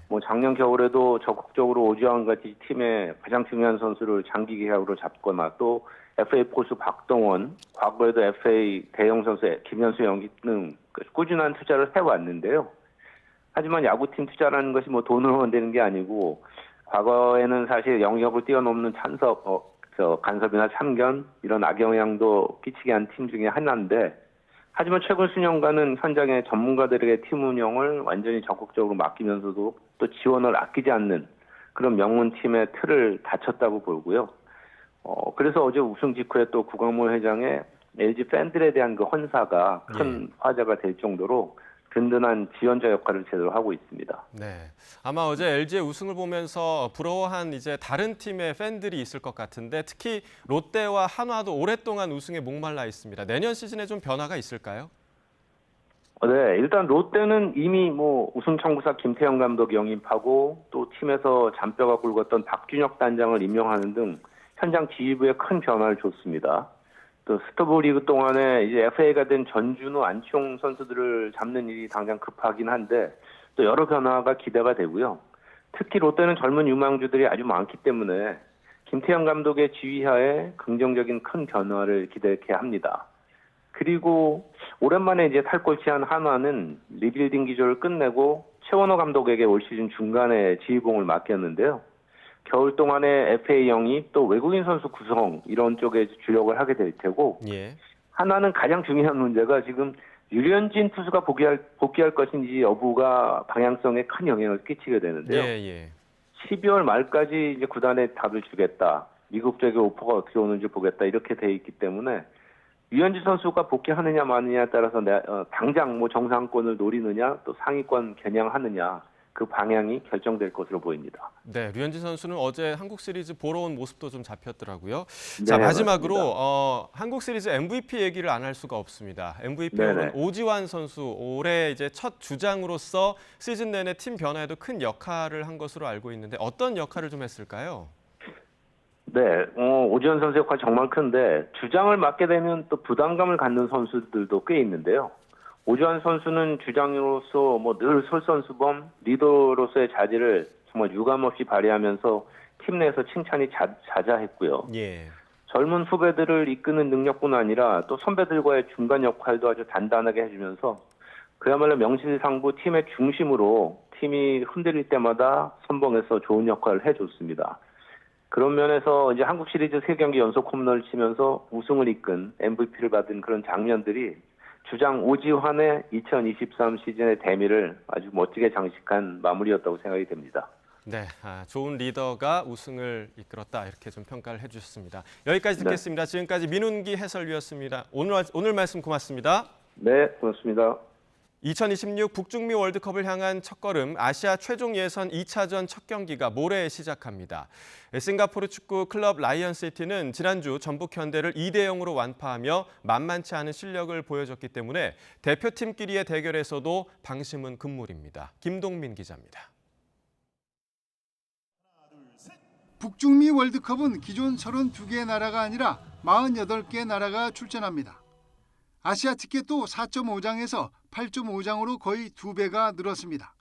뭐 작년 겨울에도 적극적으로 오지환 같이 팀의 가장 중요한 선수를 장기 계약으로 잡거나 또 FA 포수 박동원, 과거에도 FA 대형 선수 김현수 영기 등 꾸준한 투자를 해왔는데요. 하지만 야구팀 투자라는 것이 뭐 돈으로만 되는 게 아니고 과거에는 사실 영역을 뛰어넘는 간섭이나 참견 이런 악영향도 끼치게 한 팀 중에 하나인데 하지만 최근 수년간은 현장의 전문가들에게 팀 운영을 완전히 적극적으로 맡기면서도 또 지원을 아끼지 않는 그런 명문 팀의 틀을 다쳤다고 보고요. 그래서 어제 우승 직후에 또 구광모 회장의 LG 팬들에 대한 그 헌사가 큰 화제가 될 정도로 든든한 지원자 역할을 제대로 하고 있습니다. 네, 아마 어제 LG의 우승을 보면서 부러워한 이제 다른 팀의 팬들이 있을 것 같은데 특히 롯데와 한화도 오랫동안 우승에 목말라 있습니다. 내년 시즌에 좀 변화가 있을까요? 네, 일단 롯데는 이미 뭐 우승 청구사 김태형 감독 영입하고 또 팀에서 잔뼈가 굵었던 박준혁 단장을 임명하는 등 현장 지휘부에 큰 변화를 줬습니다. 또 스토브 리그 동안에 이제 FA가 된 전준우, 안치홍 선수들을 잡는 일이 당장 급하긴 한데 또 여러 변화가 기대가 되고요. 특히 롯데는 젊은 유망주들이 아주 많기 때문에 김태형 감독의 지휘하에 긍정적인 큰 변화를 기대케 합니다. 그리고 오랜만에 이제 탈꼴찌한 한화는 리빌딩 기조를 끝내고 최원호 감독에게 올 시즌 중간에 지휘봉을 맡겼는데요. 겨울 동안에 FA 영입 또 외국인 선수 구성 이런 쪽에 주력을 하게 될 테고 한화는 가장 중요한 문제가 지금 류현진 투수가 복귀할 것인지 여부가 방향성에 큰 영향을 끼치게 되는데요. 12월 말까지 이제 구단에 답을 주겠다. 미국 쪽의 오퍼가 어떻게 오는지 보겠다. 이렇게 돼 있기 때문에 류현진 선수가 복귀하느냐 마느냐에 따라서 당장 뭐 정상권을 노리느냐 또 상위권 겨냥하느냐 그 방향이 결정될 것으로 보입니다. 네, 류현진 선수는 어제 한국 시리즈 보러 온 모습도 좀 잡혔더라고요. 네, 자, 마지막으로 한국 시리즈 MVP 얘기를 안 할 수가 없습니다. MVP는 오지환 선수 올해 이제 첫 주장으로서 시즌 내내 팀 변화에도 큰 역할을 한 것으로 알고 있는데 어떤 역할을 좀 했을까요? 네, 오지환 선수 역할이 정말 큰데 주장을 맡게 되면 또 부담감을 갖는 선수들도 꽤 있는데요. 오지환 선수는 주장으로서 뭐 늘 솔선수범, 리더로서의 자질을 정말 유감없이 발휘하면서 팀 내에서 칭찬이 자자했고요. 젊은 후배들을 이끄는 능력뿐 아니라 또 선배들과의 중간 역할도 아주 단단하게 해주면서 그야말로 명실상부 팀의 중심으로 팀이 흔들릴 때마다 선봉해서 좋은 역할을 해줬습니다. 그런 면에서 이제 한국 시리즈 3경기 연속 홈런을 치면서 우승을 이끈 MVP를 받은 그런 장면들이 주장 오지환의 2023 시즌의 대미를 아주 멋지게 장식한 마무리였다고 생각이 됩니다. 네, 좋은 리더가 우승을 이끌었다 이렇게 좀 평가를 해주셨습니다. 여기까지 듣겠습니다. 지금까지 민훈기 해설위였습니다. 오늘 말씀 고맙습니다. 네, 고맙습니다. 2026 북중미 월드컵을 향한 첫걸음 아시아 최종 예선 2차전 첫 경기가 모레 시작합니다. 싱가포르 축구 클럽 라이언시티는 지난주 전북 현대를 2대0으로 완파하며 만만치 않은 실력을 보여줬기 때문에 대표팀끼리의 대결에서도 방심은 금물입니다. 김동민 기자입니다. 북중미 월드컵은 기존 32개 나라가 아니라 48개 나라가 출전합니다. 아시아 티켓도 4.5장에서 8.5장으로 거의 2배가 늘었습니다.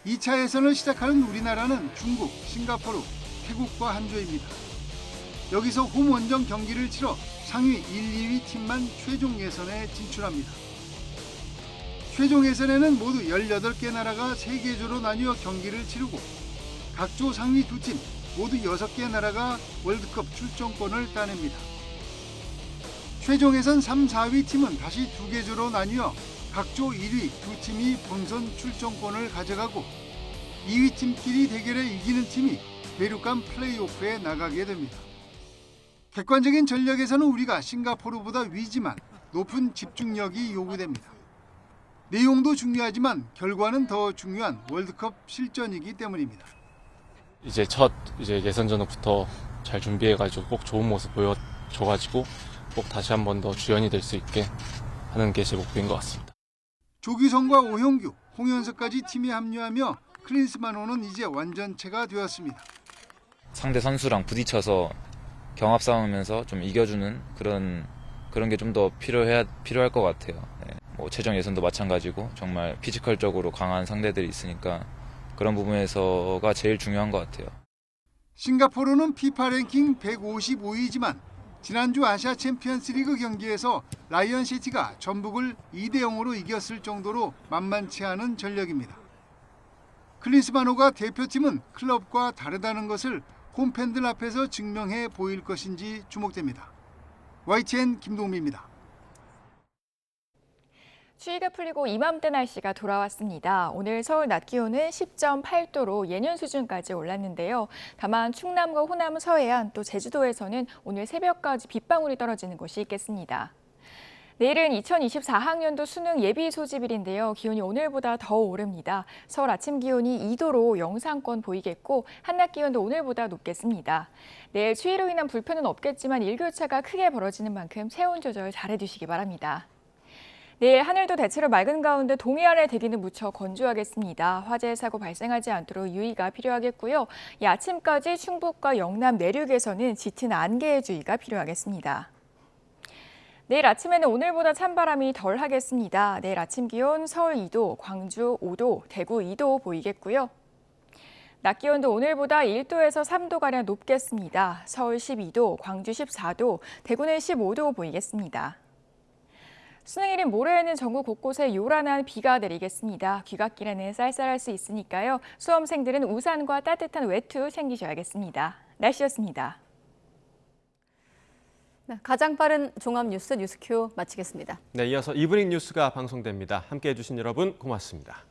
2차 예선을 시작하는 우리나라는 중국, 싱가포르, 태국과 한 조입니다. 여기서 홈 원정 경기를 치러 상위 1, 2위 팀만 최종 예선에 진출합니다. 최종 예선에는 모두 18개 나라가 3개 조로 나뉘어 경기를 치르고 각 조 상위 2팀 모두 6개 나라가 월드컵 출전권을 따냅니다. 최종 예선 3, 4위 팀은 다시 2개 조로 나뉘어 각 조 1위 2팀이 본선 출전권을 가져가고 2위 팀끼리 대결에 이기는 팀이 대륙간 플레이오프에 나가게 됩니다. 객관적인 전력에서는 우리가 싱가포르보다 위지만 높은 집중력이 요구됩니다. 내용도 중요하지만 결과는 더 중요한 월드컵 실전이기 때문입니다. 이제 첫 예선전부터 잘 준비해가지고 꼭 좋은 모습 보여줘가지고 꼭 다시 한 번 더 주연이 될 수 있게 하는 게 제 목표인 것 같습니다. 조규성과 오형규, 홍현석까지 팀에 합류하며 클린스만호는 이제 완전체가 되었습니다. 상대 선수랑 부딪혀서 경합 싸움하면서 좀 이겨주는 그런 게 좀 더 필요할 것 같아요. 뭐 최종 예선도 마찬가지고 정말 피지컬적으로 강한 상대들이 있으니까 그런 부분에서가 제일 중요한 것 같아요. 싱가포르는 피파 랭킹 155위지만 지난주 아시아 챔피언스 리그 경기에서 라이언시티가 전북을 2대0으로 이겼을 정도로 만만치 않은 전력입니다. 클린스만호가 대표팀은 클럽과 다르다는 것을 홈팬들 앞에서 증명해 보일 것인지 주목됩니다. YTN 김동미입니다. 추위가 풀리고 이맘때 날씨가 돌아왔습니다. 오늘 서울 낮 기온은 10.8도로 예년 수준까지 올랐는데요. 다만 충남과 호남 서해안 또 제주도에서는 오늘 새벽까지 빗방울이 떨어지는 곳이 있겠습니다. 내일은 2024학년도 수능 예비 소집일인데요. 기온이 오늘보다 더 오릅니다. 서울 아침 기온이 2도로 영상권 보이겠고 한낮 기온도 오늘보다 높겠습니다. 내일 추위로 인한 불편은 없겠지만 일교차가 크게 벌어지는 만큼 체온 조절 잘해주시기 바랍니다. 내일 하늘도 대체로 맑은 가운데 동해안의 대기는 무척 건조하겠습니다. 화재 사고 발생하지 않도록 유의가 필요하겠고요. 이 아침까지 충북과 영남 내륙에서는 짙은 안개의 주의가 필요하겠습니다. 내일 아침에는 오늘보다 찬바람이 덜 하겠습니다. 내일 아침 기온 서울 2도, 광주 5도, 대구 2도 보이겠고요. 낮 기온도 오늘보다 1도에서 3도가량 높겠습니다. 서울 12도, 광주 14도, 대구는 15도 보이겠습니다. 수능일인 모레에는 전국 곳곳에 요란한 비가 내리겠습니다. 귀갓길에는 쌀쌀할 수 있으니까요. 수험생들은 우산과 따뜻한 외투 챙기셔야겠습니다. 날씨였습니다. 가장 빠른 종합 뉴스 뉴스큐 마치겠습니다. 네, 이어서 이브닝 뉴스가 방송됩니다. 함께해 주신 여러분 고맙습니다.